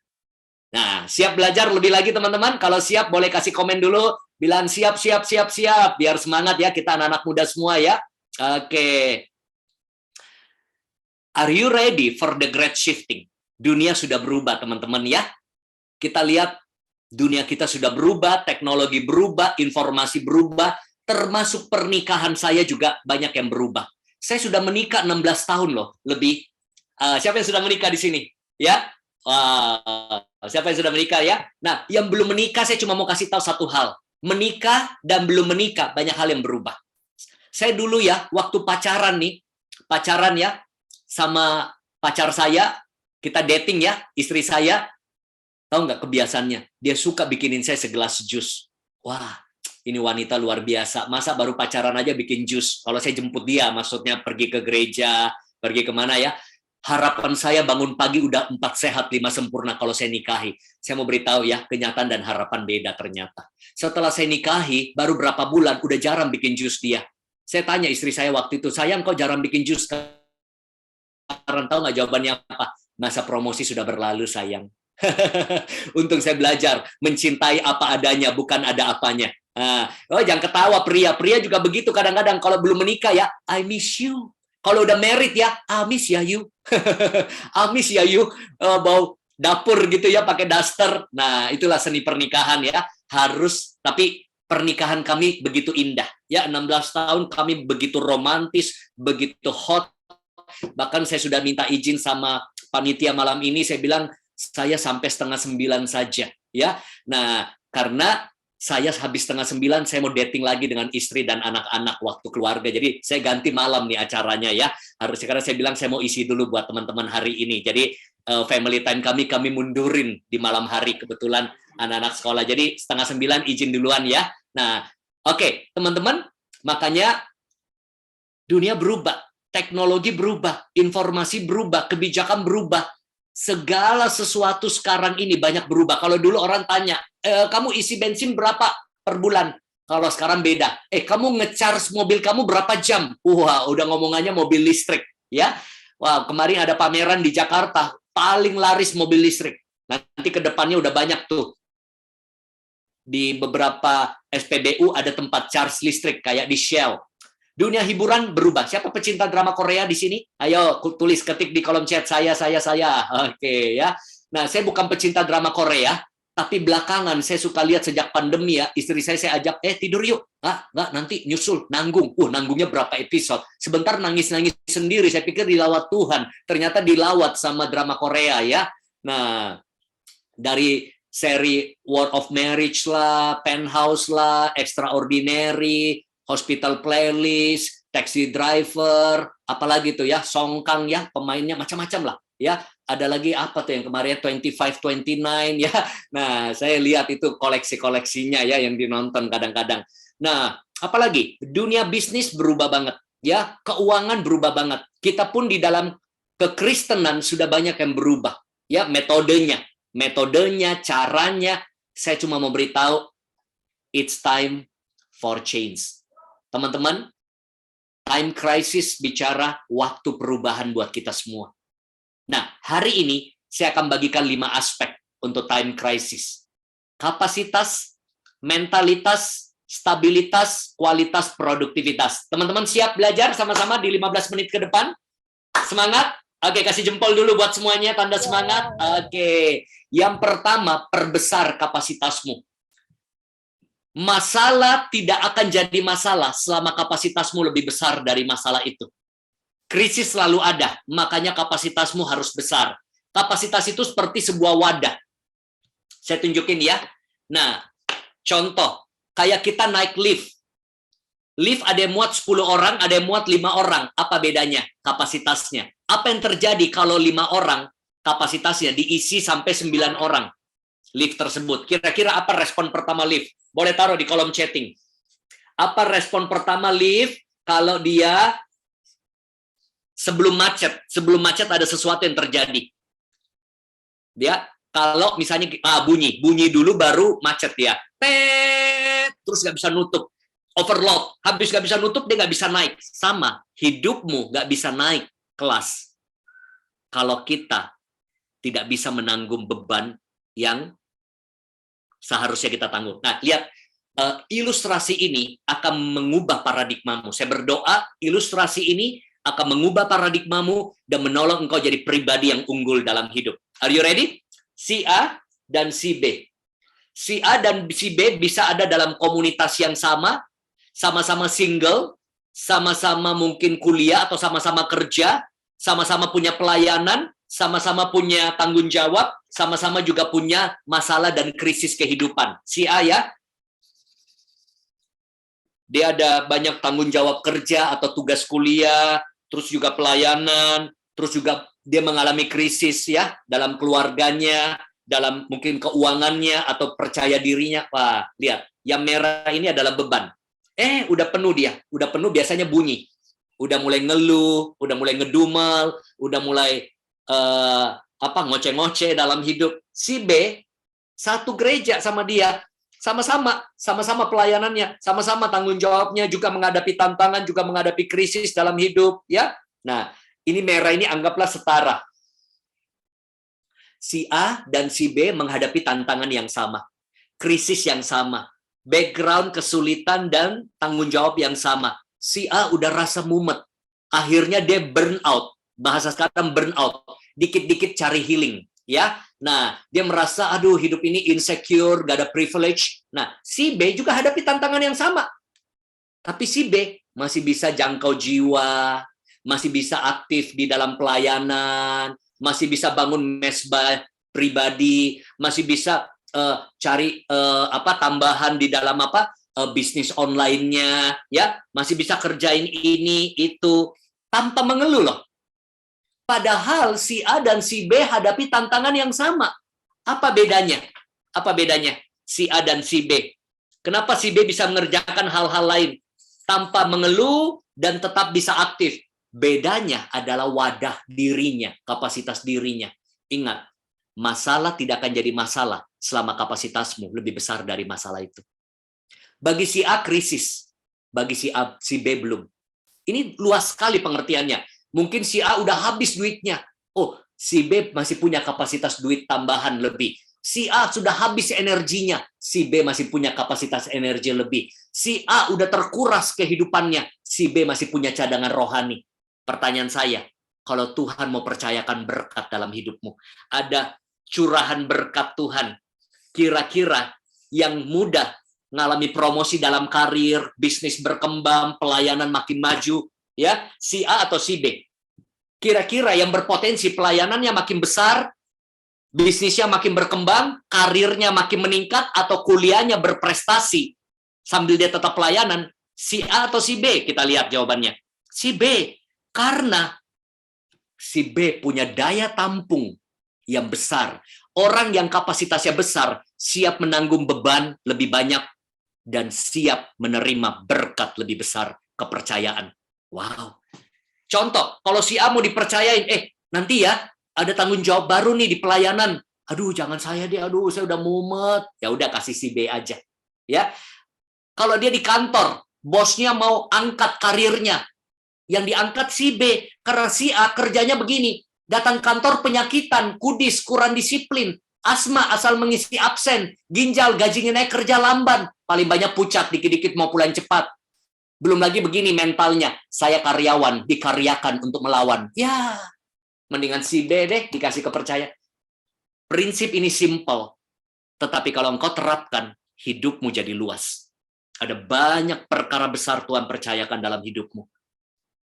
Nah, siap belajar lebih lagi teman-teman? Kalau siap boleh kasih komen dulu. Bilang siap. Biar semangat ya, kita anak-anak muda semua ya. Oke. Are you ready for the great shifting? Dunia sudah berubah teman-teman ya. Kita lihat dunia kita sudah berubah, teknologi berubah, informasi berubah, termasuk pernikahan saya juga banyak yang berubah. Saya sudah menikah 16 tahun loh, lebih. Siapa yang sudah menikah di sini? Ya? Siapa yang sudah menikah ya? Nah, yang belum menikah saya cuma mau kasih tahu satu hal. Menikah dan belum menikah, banyak hal yang berubah. Saya dulu ya, waktu pacaran ya, sama pacar saya, kita dating ya, istri saya, Tahu nggak kebiasaannya? Dia suka bikinin saya segelas jus. Wah, ini wanita luar biasa. Masa baru pacaran aja bikin jus? Kalau saya jemput dia, maksudnya pergi ke gereja, pergi kemana ya? Harapan saya bangun pagi udah 4 sehat 5 sempurna kalau saya nikahi. Saya mau beritahu ya, kenyataan dan harapan beda ternyata. Setelah saya nikahi, baru berapa bulan udah jarang bikin jus dia. Saya tanya istri saya waktu itu, sayang kok jarang bikin jus? Sekarang tahu nggak jawabannya apa? Masa promosi sudah berlalu sayang. Untung saya belajar mencintai apa adanya, bukan ada apanya. Oh jangan ketawa pria juga begitu kadang-kadang kalau belum menikah ya, I miss you. Kalau udah married ya, I miss ya you. I miss ya you. Bau dapur gitu ya pakai daster. Nah itulah seni pernikahan ya. Harus, tapi pernikahan kami begitu indah. Ya 16 tahun kami begitu romantis, begitu hot. Bahkan saya sudah minta izin sama panitia malam ini, saya bilang saya sampai 8:30 saja ya. Nah, karena saya habis 8:30 saya mau dating lagi dengan istri dan anak-anak waktu keluarga. Jadi saya ganti malam nih acaranya ya. Harusnya karena saya bilang saya mau isi dulu buat teman-teman hari ini. Jadi family time kami mundurin di malam hari, kebetulan anak-anak sekolah. Jadi 8:30 izin duluan ya. Nah, oke, teman-teman, makanya dunia berubah, teknologi berubah, informasi berubah, kebijakan berubah. Segala sesuatu sekarang ini banyak berubah. Kalau dulu orang tanya, kamu isi bensin berapa per bulan? Kalau sekarang beda. Kamu nge-charge mobil kamu berapa jam? Wah, udah ngomongannya mobil listrik, ya. Wah, kemarin ada pameran di Jakarta, paling laris mobil listrik. Nanti ke depannya udah banyak tuh. Di beberapa SPBU ada tempat charge listrik kayak di Shell. Dunia hiburan berubah. Siapa pecinta drama Korea di sini? Ayo tulis, ketik di kolom chat saya. Oke ya. Nah, saya bukan pecinta drama Korea, tapi belakangan saya suka lihat sejak pandemi ya, istri saya ajak, tidur yuk. Nggak, nanti nyusul, nanggung. Nanggungnya berapa episode. Sebentar nangis-nangis sendiri, saya pikir dilawat Tuhan. Ternyata dilawat sama drama Korea ya. Nah, dari seri World of Marriage lah, Penthouse lah, Extraordinary, Hospital Playlist, Taxi Driver, apalagi tuh ya, Songkang ya, pemainnya macam-macam lah ya. Ada lagi apa tuh yang kemarin 25-29 ya. Nah, saya lihat itu koleksi-koleksinya ya yang dinonton kadang-kadang. Nah, apalagi dunia bisnis berubah banget ya, keuangan berubah banget. Kita pun di dalam kekristenan sudah banyak yang berubah ya, metodenya, caranya. Saya cuma mau beritahu, it's time for change. Teman-teman, time crisis bicara waktu perubahan buat kita semua. Nah, hari ini saya akan bagikan 5 aspek untuk time crisis. Kapasitas, mentalitas, stabilitas, kualitas, produktivitas. Teman-teman siap belajar sama-sama di 15 menit ke depan? Semangat? Oke, kasih jempol dulu buat semuanya, tanda semangat. Oke, yang pertama, perbesar kapasitasmu. Masalah tidak akan jadi masalah selama kapasitasmu lebih besar dari masalah itu. Krisis selalu ada, makanya kapasitasmu harus besar. Kapasitas itu seperti sebuah wadah. Saya tunjukin ya. Nah, contoh, kayak kita naik lift. Lift ada yang muat 10 orang, ada yang muat 5 orang. Apa bedanya? Kapasitasnya. Apa yang terjadi kalau 5 orang kapasitasnya diisi sampai 9 orang? Lift tersebut. Kira-kira apa respon pertama lift? Boleh taruh di kolom chatting. Apa respon pertama lift kalau dia sebelum macet? Sebelum macet ada sesuatu yang terjadi. Dia kalau misalnya bunyi dulu baru macet ya. Terus nggak bisa nutup. Overload. Habis nggak bisa nutup, dia nggak bisa naik. Sama, hidupmu nggak bisa naik kelas. Kalau kita tidak bisa menanggung beban yang seharusnya kita tanggung. Nah, lihat, ilustrasi ini akan mengubah paradigmamu. Saya berdoa, ilustrasi ini akan mengubah paradigmamu dan menolong engkau jadi pribadi yang unggul dalam hidup. Are you ready? Si A dan si B. Si A dan si B bisa ada dalam komunitas yang sama-sama single, sama-sama mungkin kuliah atau sama-sama kerja, sama-sama punya pelayanan, sama-sama punya tanggung jawab, sama-sama juga punya masalah dan krisis kehidupan. Si A ya, dia ada banyak tanggung jawab kerja atau tugas kuliah, terus juga pelayanan, terus juga dia mengalami krisis ya dalam keluarganya, dalam mungkin keuangannya atau percaya dirinya. Wah, lihat, yang merah ini adalah beban. Udah penuh dia, udah penuh biasanya bunyi. Udah mulai ngeluh, udah mulai ngedumel, udah mulai ngoceh-ngoceh dalam hidup. Si B, satu gereja sama dia, sama-sama pelayanannya, sama-sama tanggung jawabnya, juga menghadapi tantangan, juga menghadapi krisis dalam hidup, ya. Nah, ini merah ini anggaplah setara. Si A dan si B menghadapi tantangan yang sama, krisis yang sama, background kesulitan dan tanggung jawab yang sama. Si A udah rasa mumet, akhirnya dia burn out. Bahasa sekarang burn out, dikit-dikit cari healing, ya. Nah, dia merasa aduh hidup ini insecure, gak ada privilege. Nah, si B juga hadapi tantangan yang sama. Tapi si B masih bisa jangkau jiwa, masih bisa aktif di dalam pelayanan, masih bisa bangun mesbah pribadi, masih bisa cari tambahan di dalam bisnis online-nya, ya, masih bisa kerjain ini itu tanpa mengeluh loh. Padahal si A dan si B hadapi tantangan yang sama. Apa bedanya? Apa bedanya si A dan si B? Kenapa si B bisa mengerjakan hal-hal lain tanpa mengeluh dan tetap bisa aktif? Bedanya adalah wadah dirinya, kapasitas dirinya. Ingat, masalah tidak akan jadi masalah selama kapasitasmu lebih besar dari masalah itu. Bagi si A krisis, bagi si B belum. Ini luas sekali pengertiannya. Mungkin si A udah habis duitnya. Oh, si B masih punya kapasitas duit tambahan lebih. Si A sudah habis energinya, si B masih punya kapasitas energi lebih. Si A udah terkuras kehidupannya, si B masih punya cadangan rohani. Pertanyaan saya, kalau Tuhan mau percayakan berkat dalam hidupmu, ada curahan berkat Tuhan, kira-kira yang mudah mengalami promosi dalam karir, bisnis berkembang, pelayanan makin maju, ya, si A atau si B? Kira-kira yang berpotensi pelayanannya makin besar, bisnisnya makin berkembang, karirnya makin meningkat, atau kuliahnya berprestasi sambil dia tetap pelayanan, si A atau si B? Kita lihat jawabannya. Si B. Karena si B punya daya tampung yang besar. Orang yang kapasitasnya besar siap menanggung beban lebih banyak dan siap menerima berkat lebih besar, kepercayaan. Wow. Contoh, kalau si A mau dipercayain, nanti ya ada tanggung jawab baru nih di pelayanan. Aduh, jangan saya deh. Aduh, saya udah mumet. Ya udah kasih si B aja. Ya. Kalau dia di kantor, bosnya mau angkat karirnya, yang diangkat si B, karena si A kerjanya begini, datang kantor penyakitan, kudis, kurang disiplin, asma asal mengisi absen, ginjal, gajinya naik, kerja lamban, paling banyak pucat, dikit-dikit mau pulang cepat. Belum lagi begini mentalnya, saya karyawan, dikaryakan untuk melawan. Ya, mendingan si B deh dikasih kepercayaan. Prinsip ini simple, tetapi kalau engkau terapkan, hidupmu jadi luas. Ada banyak perkara besar Tuhan percayakan dalam hidupmu.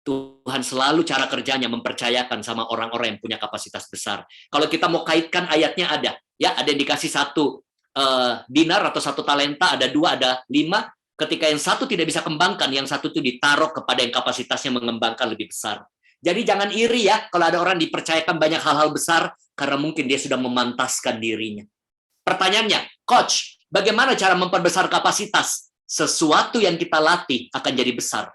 Tuhan selalu cara kerjanya mempercayakan sama orang-orang yang punya kapasitas besar. Kalau kita mau kaitkan ayatnya ada yang dikasih 1 dinar atau 1 talenta, ada 2, ada 5. Ketika yang satu tidak bisa kembangkan, yang satu itu ditaruh kepada yang kapasitasnya mengembangkan lebih besar. Jadi jangan iri ya kalau ada orang dipercayakan banyak hal-hal besar karena mungkin dia sudah memantaskan dirinya. Pertanyaannya, Coach, bagaimana cara memperbesar kapasitas? Sesuatu yang kita latih akan jadi besar.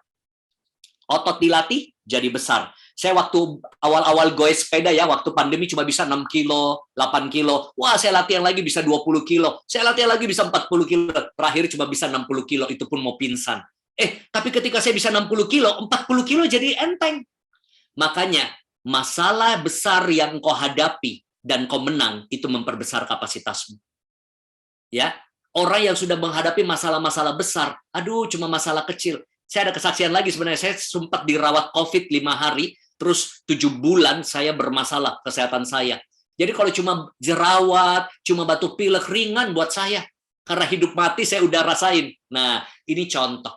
Otot dilatih, jadi besar. Saya waktu awal-awal goes sepeda ya, waktu pandemi cuma bisa 6 kilo, 8 kilo. Wah, saya latihan lagi bisa 20 kilo. Saya latihan lagi bisa 40 kilo. Terakhir cuma bisa 60 kilo, itu pun mau pingsan. Tapi ketika saya bisa 60 kilo, 40 kilo jadi enteng. Makanya, masalah besar yang kau hadapi dan kau menang, itu memperbesar kapasitasmu. Ya, orang yang sudah menghadapi masalah-masalah besar, aduh cuma masalah kecil. Saya ada kesaksian lagi sebenarnya, saya sempat dirawat COVID 5 hari, terus 7 bulan saya bermasalah kesehatan saya. Jadi kalau cuma jerawat, cuma batuk pilek, ringan buat saya. Karena hidup mati saya udah rasain. Nah, ini contoh.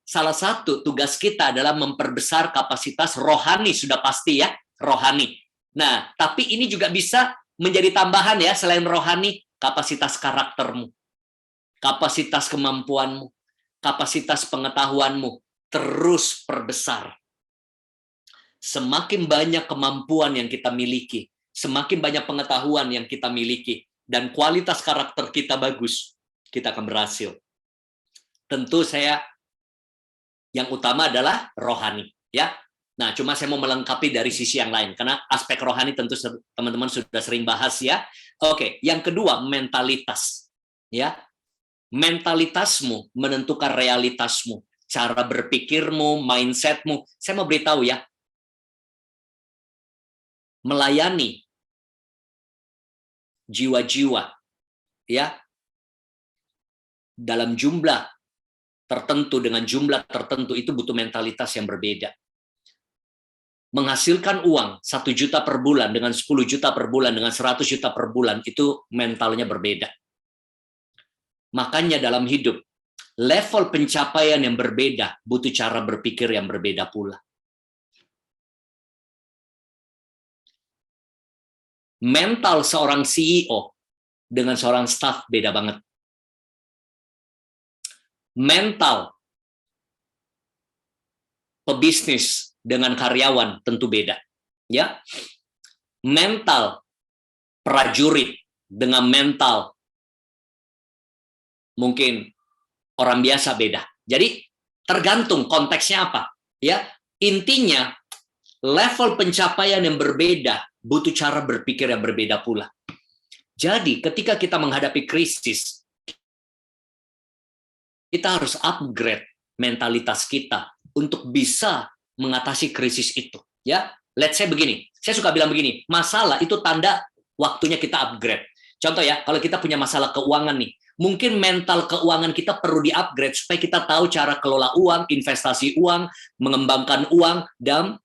Salah satu tugas kita adalah memperbesar kapasitas rohani, sudah pasti ya, rohani. Nah, tapi ini juga bisa menjadi tambahan ya, selain rohani, kapasitas karaktermu, kapasitas kemampuanmu, kapasitas pengetahuanmu, terus perbesar. Semakin banyak kemampuan yang kita miliki, semakin banyak pengetahuan yang kita miliki, dan kualitas karakter kita bagus, kita akan berhasil. Tentu yang utama adalah rohani, ya. Nah, cuma saya mau melengkapi dari sisi yang lain, karena aspek rohani tentu teman-teman sudah sering bahas, ya. Oke, yang kedua, mentalitas, ya. Mentalitasmu menentukan realitasmu, cara berpikirmu, mindsetmu. Saya mau beritahu ya, melayani jiwa-jiwa, ya, dalam jumlah tertentu dengan jumlah tertentu itu butuh mentalitas yang berbeda. Menghasilkan uang 1 juta per bulan dengan 10 juta per bulan dengan 100 juta per bulan itu mentalnya berbeda. Makanya dalam hidup level pencapaian yang berbeda butuh cara berpikir yang berbeda pula. Mental seorang CEO dengan seorang staff beda banget. Mental pebisnis dengan karyawan tentu beda, ya. Mental prajurit dengan mental mungkin orang biasa beda. Jadi tergantung konteksnya apa, ya. Intinya level pencapaian yang berbeda butuh cara berpikir yang berbeda pula. Jadi ketika kita menghadapi krisis, kita harus upgrade mentalitas kita untuk bisa mengatasi krisis itu, ya. Let's say begini, saya suka bilang begini, masalah itu tanda waktunya kita upgrade. Contoh ya, kalau kita punya masalah keuangan nih, mungkin mental keuangan kita perlu di-upgrade supaya kita tahu cara kelola uang, investasi uang, mengembangkan uang, dan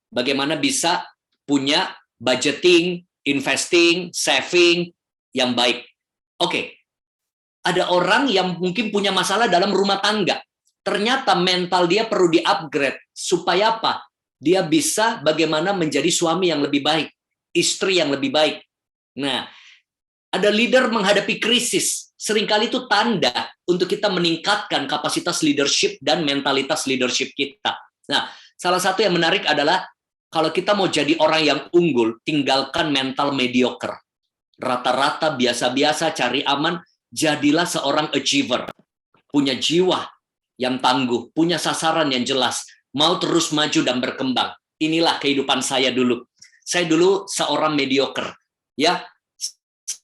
bagaimana bisa punya budgeting, investing, saving yang baik. Oke. Ada orang yang mungkin punya masalah dalam rumah tangga. Ternyata mental dia perlu di-upgrade. Supaya apa? Dia bisa bagaimana menjadi suami yang lebih baik. Istri yang lebih baik. Nah, ada leader menghadapi krisis. Seringkali itu tanda untuk kita meningkatkan kapasitas leadership dan mentalitas leadership kita. Nah, salah satu yang menarik adalah kalau kita mau jadi orang yang unggul, tinggalkan mental mediocre. Rata-rata, biasa-biasa, cari aman. Jadilah seorang achiever, punya jiwa yang tangguh, punya sasaran yang jelas, mau terus maju dan berkembang. Inilah kehidupan saya dulu. Saya dulu seorang mediocre, ya.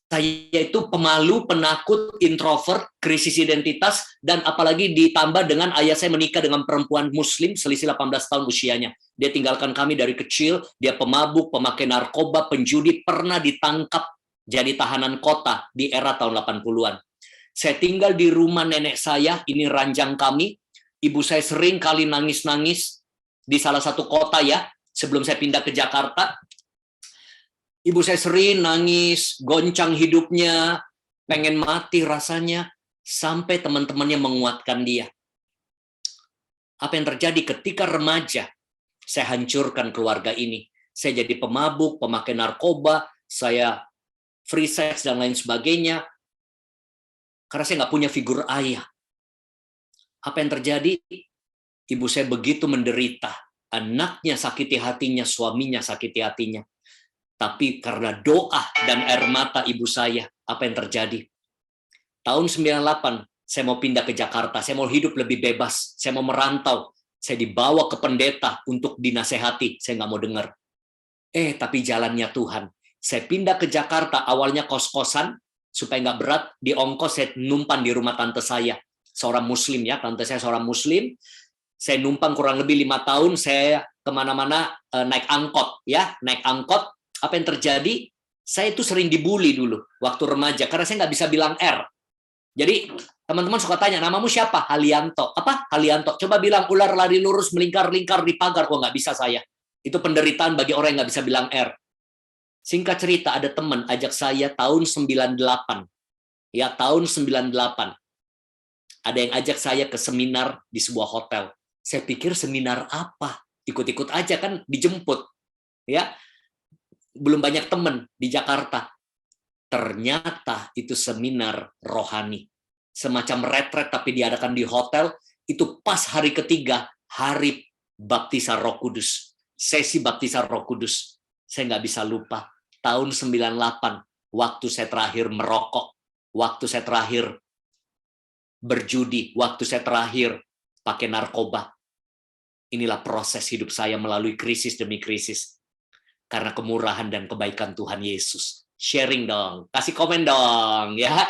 Saya itu pemalu, penakut, introvert, krisis identitas, dan apalagi ditambah dengan ayah saya menikah dengan perempuan muslim, selisih 18 tahun usianya. Dia tinggalkan kami dari kecil, dia pemabuk, pemakai narkoba, penjudi, pernah ditangkap jadi tahanan kota di era tahun 80-an. Saya tinggal di rumah nenek saya, ini ranjang kami. Ibu saya sering kali nangis-nangis di salah satu kota ya, sebelum saya pindah ke Jakarta. Ibu saya sering nangis, goncang hidupnya, pengen mati rasanya, sampai teman-temannya menguatkan dia. Apa yang terjadi ketika remaja? Saya hancurkan keluarga ini. Saya jadi pemabuk, pemakai narkoba, saya free sex dan lain sebagainya, karena saya nggak punya figur ayah. Apa yang terjadi? Ibu saya begitu menderita, anaknya sakiti hatinya, suaminya sakiti hatinya. Tapi karena doa dan air mata ibu saya, apa yang terjadi? Tahun 98, saya mau pindah ke Jakarta, saya mau hidup lebih bebas, saya mau merantau, saya dibawa ke pendeta untuk dinasehati, saya nggak mau dengar. Tapi jalannya Tuhan. Saya pindah ke Jakarta, awalnya kos-kosan, supaya nggak berat, di ongkos saya numpang di rumah tante saya. Seorang muslim ya, tante saya seorang muslim. Saya numpang kurang lebih 5 tahun, saya kemana-mana naik angkot. Ya, naik angkot, apa yang terjadi? Saya itu sering dibully dulu, waktu remaja, karena saya nggak bisa bilang R. Jadi, teman-teman suka tanya, namamu siapa? Halianto. Apa? Halianto. Coba bilang, ular lari lurus, melingkar-lingkar di pagar. Kok nggak bisa saya? Itu penderitaan bagi orang yang nggak bisa bilang R. Singkat cerita, ada teman ajak saya tahun 98. Ya, tahun 98. Ada yang ajak saya ke seminar di sebuah hotel. Saya pikir seminar apa? Ikut-ikut aja kan, dijemput. Ya, belum banyak teman di Jakarta. Ternyata itu seminar rohani. Semacam retret tapi diadakan di hotel. Itu pas hari ketiga, hari baptisan Roh Kudus. Sesi baptisan Roh Kudus. Saya nggak bisa lupa. Tahun 98, waktu saya terakhir merokok, waktu saya terakhir berjudi, waktu saya terakhir pakai narkoba. Inilah proses hidup saya melalui krisis demi krisis. Karena kemurahan dan kebaikan Tuhan Yesus. Sharing dong, kasih komen dong ya.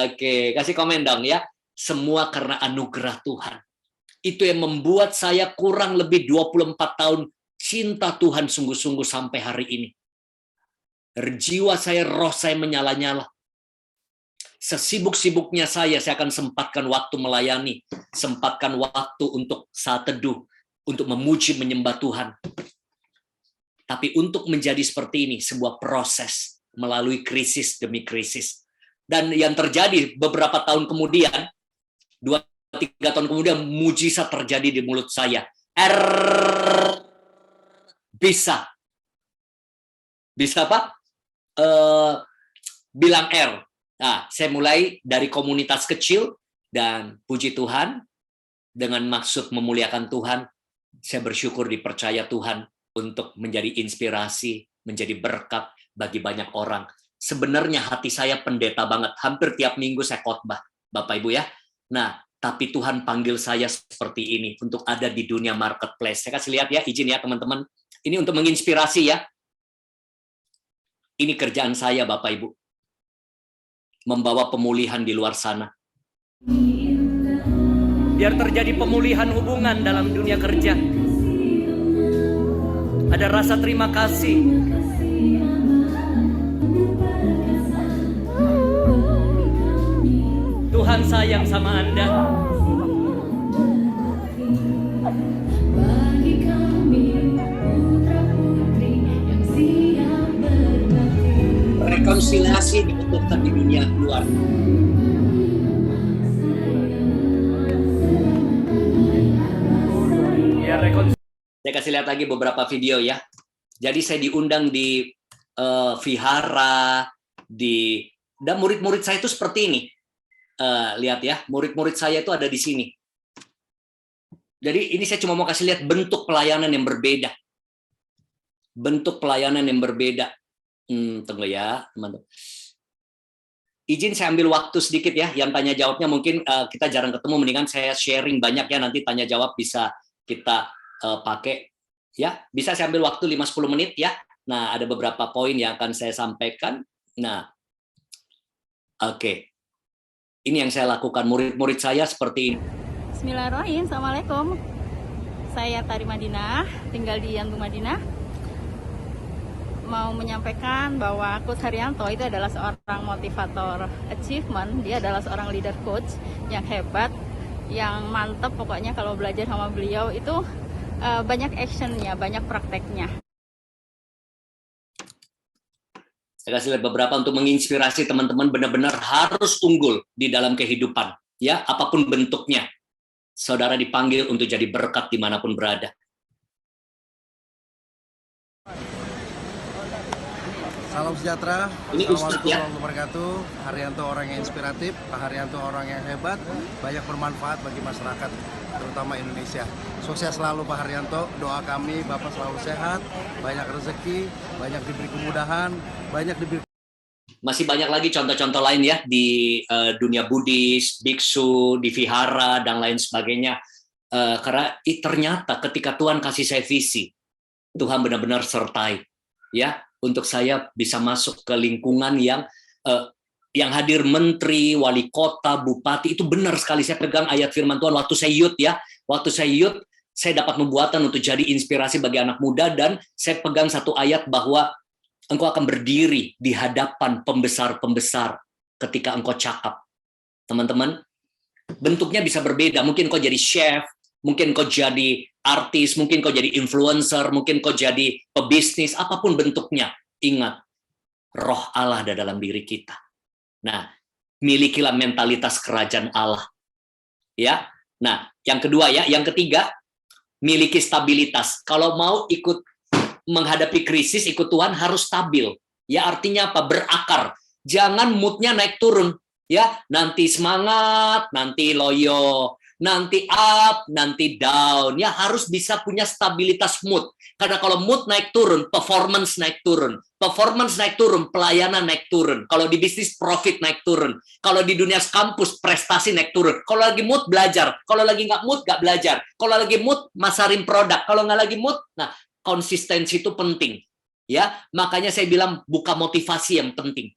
Oke, kasih komen dong ya. Semua karena anugerah Tuhan. Itu yang membuat saya kurang lebih 24 tahun cinta Tuhan sungguh-sungguh sampai hari ini. Jiwa saya, roh saya menyala-nyala. Sesibuk-sibuknya saya akan sempatkan waktu melayani, sempatkan waktu untuk saat teduh, untuk memuji, menyembah Tuhan. Tapi untuk menjadi seperti ini, sebuah proses melalui krisis demi krisis. Dan yang terjadi beberapa tahun kemudian, 2-3 tahun kemudian, mujizat terjadi di mulut saya. Bisa apa? Bilang R. Nah, saya mulai dari komunitas kecil dan puji Tuhan dengan maksud memuliakan Tuhan. Saya bersyukur dipercaya Tuhan untuk menjadi inspirasi, menjadi berkat bagi banyak orang. Sebenarnya hati saya pendeta banget. Hampir tiap minggu saya khotbah, Bapak Ibu ya. Nah, tapi Tuhan panggil saya seperti ini untuk ada di dunia marketplace. Saya kasih lihat ya, izin ya teman-teman. Ini untuk menginspirasi ya. Ini kerjaan saya, Bapak Ibu. Membawa pemulihan di luar sana. Biar terjadi pemulihan hubungan dalam dunia kerja. Ada rasa terima kasih. Tuhan sayang sama Anda. Rekonsiliasi dibutuhkan di dunia luar. Saya kasih lihat lagi beberapa video ya. Jadi saya diundang di vihara, dan murid-murid saya itu seperti ini. Lihat ya, murid-murid saya itu ada di sini. Jadi ini saya cuma mau kasih lihat bentuk pelayanan yang berbeda. Bentuk pelayanan yang berbeda. Tunggu ya, teman-teman. Izin saya ambil waktu sedikit ya, yang tanya jawabnya mungkin kita jarang ketemu, mendingan saya sharing banyak ya, nanti tanya jawab bisa kita pakai. Ya, bisa saya ambil waktu 5-10 menit ya. Nah, ada beberapa poin yang akan saya sampaikan. Nah, oke. Ini yang saya lakukan, murid-murid saya seperti ini. Bismillahirrahmanirrahim. Assalamualaikum. Saya Tari Madinah, tinggal di Yantung Madinah. Mau menyampaikan bahwa Coach Haryanto itu adalah seorang motivator achievement. Dia adalah seorang leader coach yang hebat, yang mantep. Pokoknya kalau belajar sama beliau itu banyak actionnya, banyak prakteknya. Saya kasih lihat beberapa untuk menginspirasi teman-teman benar-benar harus unggul di dalam kehidupan. Ya, apapun bentuknya. Saudara dipanggil untuk jadi berkat dimanapun berada. Salam sejahtera. Ini Ustadz ya. Assalamualaikum warahmatullahi wabarakatuh. Haryanto orang yang inspiratif, Pak Haryanto orang yang hebat, banyak bermanfaat bagi masyarakat, terutama Indonesia. Sukses selalu Pak Haryanto, doa kami Bapak selalu sehat, banyak rezeki, banyak diberi kemudahan, banyak diberi. Masih banyak lagi contoh-contoh lain ya di dunia Buddhis, biksu, di vihara dan lain sebagainya. Karena ternyata ketika Tuhan kasih saya visi, Tuhan benar-benar sertai ya untuk saya bisa masuk ke lingkungan yang hadir menteri, wali kota, bupati. Itu benar sekali, saya pegang ayat firman Tuhan waktu saya youth ya. Waktu saya youth, saya dapat membuatan untuk jadi inspirasi bagi anak muda, dan saya pegang satu ayat bahwa engkau akan berdiri di hadapan pembesar-pembesar ketika engkau cakap. Teman-teman, bentuknya bisa berbeda. Mungkin engkau jadi chef, mungkin engkau jadi artis, mungkin engkau jadi influencer, mungkin engkau jadi pebisnis, apapun bentuknya. Ingat, roh Allah ada dalam diri kita. Nah, milikilah mentalitas kerajaan Allah. Ya. Nah, yang kedua ya, yang ketiga, miliki stabilitas. Kalau mau ikut menghadapi krisis, ikut Tuhan harus stabil. Ya, artinya apa? Berakar. Jangan moodnya naik turun. Ya, nanti semangat, nanti loyo, nanti up, nanti down. Ya harus bisa punya stabilitas mood. Karena kalau mood naik turun, performance naik turun. Performance naik turun, pelayanan naik turun. Kalau di bisnis, profit naik turun. Kalau di dunia kampus, prestasi naik turun. Kalau lagi mood, belajar. Kalau lagi nggak mood, nggak belajar. Kalau lagi mood, masarin produk. Kalau nggak lagi mood, nah konsistensi itu penting. Ya, makanya saya bilang buka motivasi yang penting.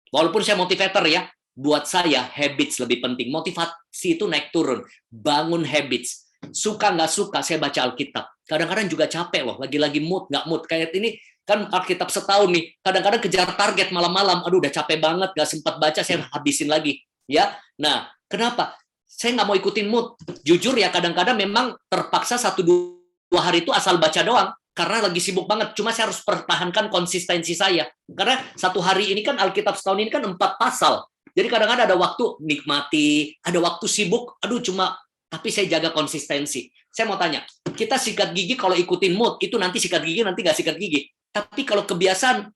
Walaupun saya motivator ya, buat saya habits lebih penting. Motivasi itu naik turun. Bangun habits. Suka nggak suka, saya baca Alkitab. Kadang-kadang juga capek loh. Lagi-lagi mood, nggak mood. Kayak ini kan Alkitab setahun nih. Kadang-kadang kejar target malam-malam. Aduh, udah capek banget. Nggak sempat baca, saya habisin lagi. Ya, nah kenapa? Saya nggak mau ikutin mood. Jujur ya, kadang-kadang memang terpaksa 1-2 hari itu asal baca doang. Karena lagi sibuk banget. Cuma saya harus pertahankan konsistensi saya. Karena 1 hari ini kan Alkitab setahun ini kan 4 pasal. Jadi kadang-kadang ada waktu nikmati, ada waktu sibuk, tapi saya jaga konsistensi. Saya mau tanya, kita sikat gigi kalau ikutin mood, itu nanti sikat gigi, nanti nggak sikat gigi. Tapi kalau kebiasaan,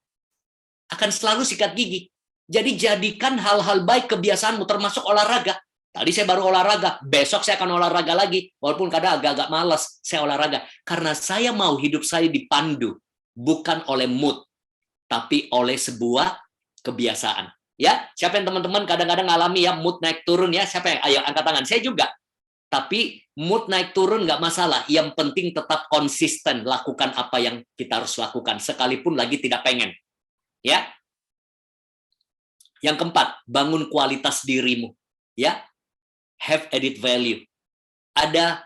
akan selalu sikat gigi. Jadi jadikan hal-hal baik kebiasaanmu, termasuk olahraga. Tadi saya baru olahraga, besok saya akan olahraga lagi. Walaupun kadang agak-agak malas, saya olahraga. Karena saya mau hidup saya dipandu, bukan oleh mood, tapi oleh sebuah kebiasaan. Ya, siapa yang teman-teman kadang-kadang ngalami ya mood naik turun ya? Siapa yang? Ayo angkat tangan. Saya juga. Tapi mood naik turun nggak masalah. Yang penting tetap konsisten lakukan apa yang kita harus lakukan sekalipun lagi tidak pengen. Ya. Yang keempat, bangun kualitas dirimu. Ya. Have added value. Ada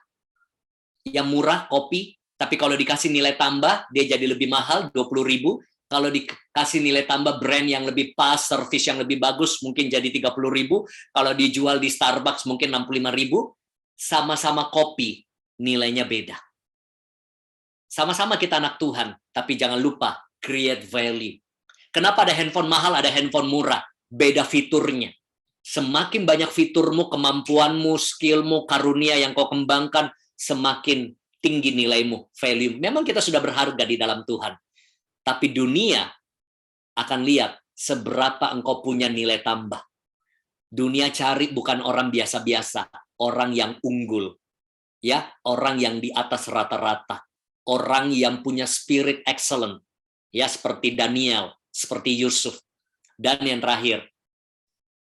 yang murah kopi, tapi kalau dikasih nilai tambah dia jadi lebih mahal 20.000. Kalau dikasih nilai tambah brand yang lebih pas, service yang lebih bagus, mungkin jadi 30.000. Kalau dijual di Starbucks mungkin 65.000. Sama-sama kopi, nilainya beda. Sama-sama kita anak Tuhan, tapi jangan lupa create value. Kenapa ada handphone mahal, ada handphone murah? Beda fiturnya. Semakin banyak fiturmu, kemampuanmu, skillmu, karunia yang kau kembangkan, semakin tinggi nilaimu, value. Memang kita sudah berharga di dalam Tuhan. Tapi dunia akan lihat seberapa engkau punya nilai tambah. Dunia cari bukan orang biasa-biasa, orang yang unggul. Ya, orang yang di atas rata-rata. Orang yang punya spirit excellent. Ya, seperti Daniel, seperti Yusuf. Dan yang terakhir,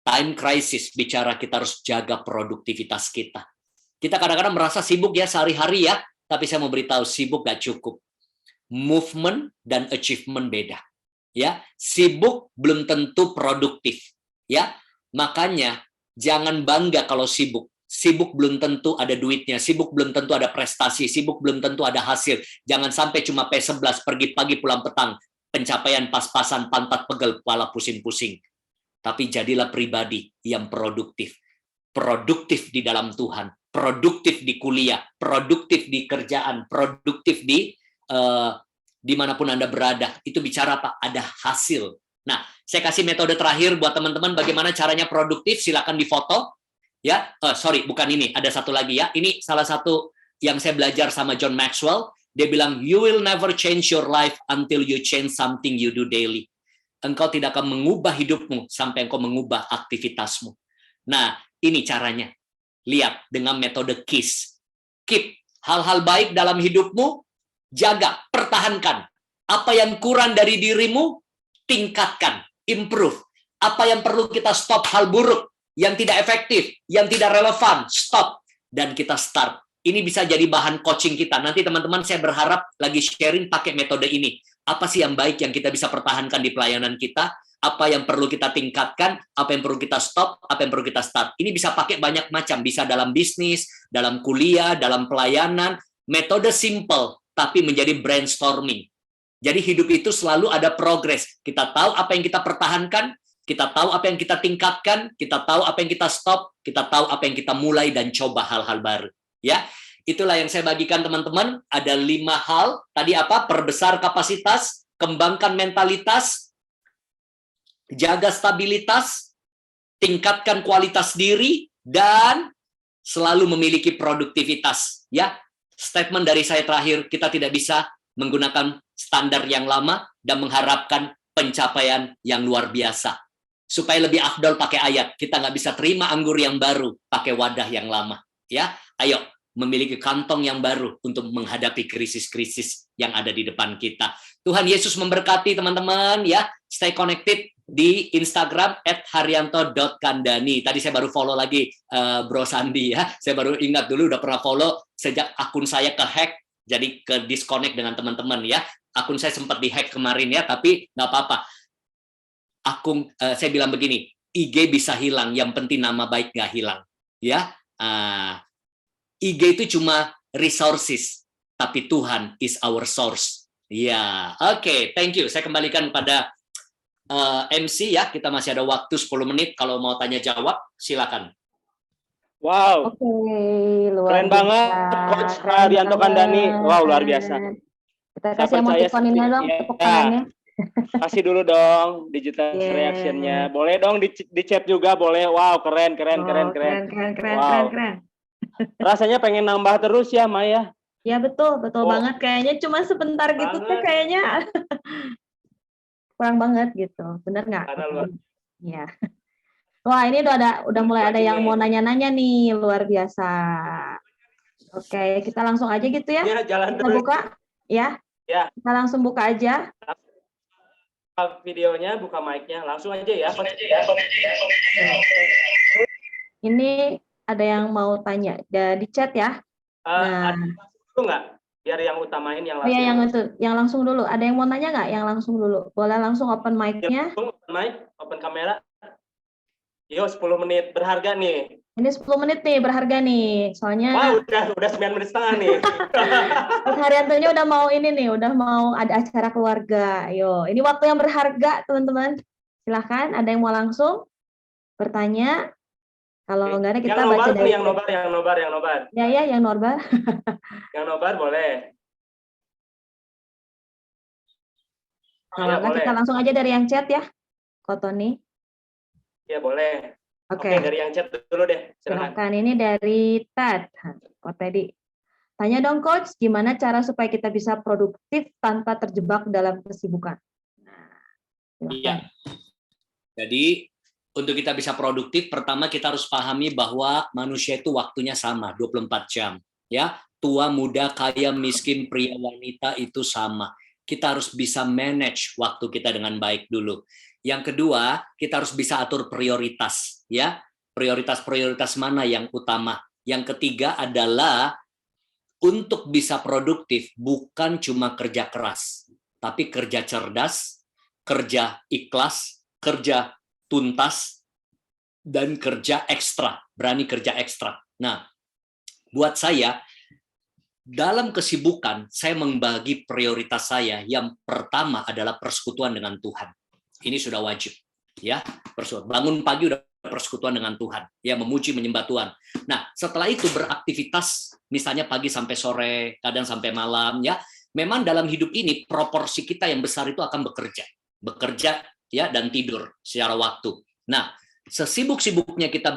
time crisis bicara kita harus jaga produktivitas kita. Kita kadang-kadang merasa sibuk ya sehari-hari ya, tapi saya mau beritahu sibuk gak cukup. Movement dan achievement beda. Ya, sibuk belum tentu produktif. Ya, makanya jangan bangga kalau sibuk. Sibuk belum tentu ada duitnya, sibuk belum tentu ada prestasi, sibuk belum tentu ada hasil. Jangan sampai cuma P11 pergi pagi pulang petang, pencapaian pas-pasan, pantat pegel, kepala pusing-pusing. Tapi jadilah pribadi yang produktif. Produktif di dalam Tuhan, produktif di kuliah, produktif di kerjaan, produktif di dimanapun Anda berada. Itu bicara apa? Ada hasil. Nah, saya kasih metode terakhir buat teman-teman bagaimana caranya produktif. Silakan difoto. Ya, sorry, bukan ini. Ada satu lagi ya. Ini salah satu yang saya belajar sama John Maxwell. Dia bilang, you will never change your life until you change something you do daily. Engkau tidak akan mengubah hidupmu sampai engkau mengubah aktivitasmu. Nah, ini caranya. Lihat dengan metode KISS. Keep hal-hal baik dalam hidupmu. Jaga, pertahankan. Apa yang kurang dari dirimu, tingkatkan, improve. Apa yang perlu kita stop, hal buruk, yang tidak efektif, yang tidak relevan, stop. Dan kita start. Ini bisa jadi bahan coaching kita. Nanti teman-teman saya berharap lagi sharing pakai metode ini. Apa sih yang baik yang kita bisa pertahankan di pelayanan kita? Apa yang perlu kita tingkatkan? Apa yang perlu kita stop? Apa yang perlu kita start? Ini bisa pakai banyak macam. Bisa dalam bisnis, dalam kuliah, dalam pelayanan. Metode simple. Tapi menjadi brainstorming. Jadi hidup itu selalu ada progres. Kita tahu apa yang kita pertahankan, kita tahu apa yang kita tingkatkan, kita tahu apa yang kita stop, kita tahu apa yang kita mulai dan coba hal-hal baru. Ya, itulah yang saya bagikan teman-teman. Ada 5 hal. Tadi apa? Perbesar kapasitas, kembangkan mentalitas, jaga stabilitas, tingkatkan kualitas diri, dan selalu memiliki produktivitas. Ya. Statement dari saya terakhir, kita tidak bisa menggunakan standar yang lama dan mengharapkan pencapaian yang luar biasa. Supaya lebih afdal pakai ayat, kita nggak bisa terima anggur yang baru pakai wadah yang lama. ya. Ayo memiliki kantong yang baru untuk menghadapi krisis-krisis yang ada di depan kita. Tuhan Yesus memberkati teman-teman ya. Stay connected di Instagram @haryanto.kandani. Tadi saya baru follow lagi Bro Sandi ya. Saya baru ingat dulu udah pernah follow sejak akun saya ke-hack, jadi ke-disconnect dengan teman-teman ya. Akun saya sempat di-hack kemarin ya, tapi nggak apa-apa. Saya bilang begini, IG bisa hilang, yang penting nama baik nggak hilang ya. IG itu cuma resources, tapi Tuhan is our source. Ya, oke, thank you. Saya kembalikan pada MC ya. Kita masih ada waktu 10 menit. Kalau mau tanya jawab, silakan. Wow. Oke, luar Keren biasa. banget, Coach Haryanto Kandani. Wow, luar biasa. Kita kasih emoticoninnya dong, tepuk tangannya. Kasih dulu dong digital reaction-nya. Boleh dong di chat juga, boleh. Wow, keren. Wow. Keren. Rasanya pengen nambah terus ya, Maya. Ya betul banget. Kayaknya cuma sebentar gitu tuh kayaknya kurang banget gitu. Bener nggak? Iya. Wah, ini udah mulai ada yang mau nanya-nanya nih, luar biasa. Oke, kita langsung aja gitu ya. Ya, jalan kita terus. Buka ya. Ya. Kita langsung buka aja. Videonya, buka mic-nya, langsung aja ya. Ini ada yang mau tanya di chat ya. Ada dulu nggak? Biar yang utamain yang langsung. Oh ya, yang langsung dulu. Ada yang mau nanya nggak? Yang langsung dulu. Boleh langsung open mic-nya. Open mic, open kamera. Yo, 10 menit berharga nih. Ini 10 menit nih berharga nih. Soalnya udah 9 menit setengah nih. Mas Haryantonya udah mau udah mau ada acara keluarga. Ayo, ini waktu yang berharga, teman-teman. Silahkan, ada yang mau langsung bertanya. Kalau enggak ada kita baca dari yang nobar. Ya, yang nobar. Yang nobar boleh. Kalau enggak kita langsung aja dari yang chat ya, Kotoni. Ya, boleh. Oke, dari yang chat dulu deh. Silakan, ini dari Tad. Kok tadi? Tanya dong Coach, gimana cara supaya kita bisa produktif tanpa terjebak dalam kesibukan? Iya. Jadi untuk kita bisa produktif, pertama kita harus pahami bahwa manusia itu waktunya sama, 24 jam. Ya, tua, muda, kaya, miskin, pria, wanita itu sama. Kita harus bisa manage waktu kita dengan baik dulu. Yang kedua, kita harus bisa atur prioritas, ya. Prioritas mana yang utama. Yang ketiga adalah untuk bisa produktif bukan cuma kerja keras, tapi kerja cerdas, kerja ikhlas, kerja tuntas, dan kerja ekstra, berani kerja ekstra. Nah, buat saya, dalam kesibukan, saya membagi prioritas saya. Yang pertama adalah persekutuan dengan Tuhan. Ini sudah wajib, ya. Bangun pagi udah persekutuan dengan Tuhan, ya, memuji, menyembah Tuhan. Nah, setelah itu beraktivitas, misalnya pagi sampai sore, kadang sampai malam, ya. Memang dalam hidup ini proporsi kita yang besar itu akan bekerja, ya, dan tidur secara waktu. Nah, sesibuk-sibuknya kita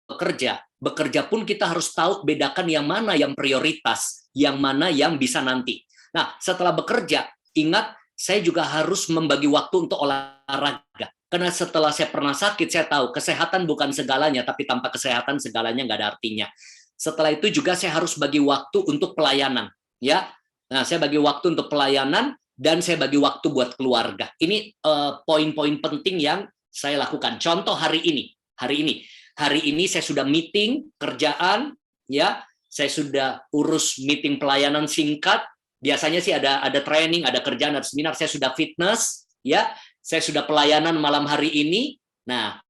bekerja pun kita harus tahu bedakan yang mana yang prioritas, yang mana yang bisa nanti. Nah, setelah bekerja, ingat saya juga harus membagi waktu untuk olahraga. Karena setelah saya pernah sakit, saya tahu kesehatan bukan segalanya, tapi tanpa kesehatan segalanya nggak ada artinya. Setelah itu juga saya harus bagi waktu untuk pelayanan, ya. Nah, saya bagi waktu untuk pelayanan dan saya bagi waktu buat keluarga. Ini poin-poin penting yang saya lakukan. Contoh hari ini saya sudah meeting kerjaan, ya. Saya sudah urus meeting pelayanan singkat. Biasanya sih ada training, ada kerjaan, ada seminar. Saya sudah fitness, ya. Saya sudah pelayanan malam hari ini. Nah,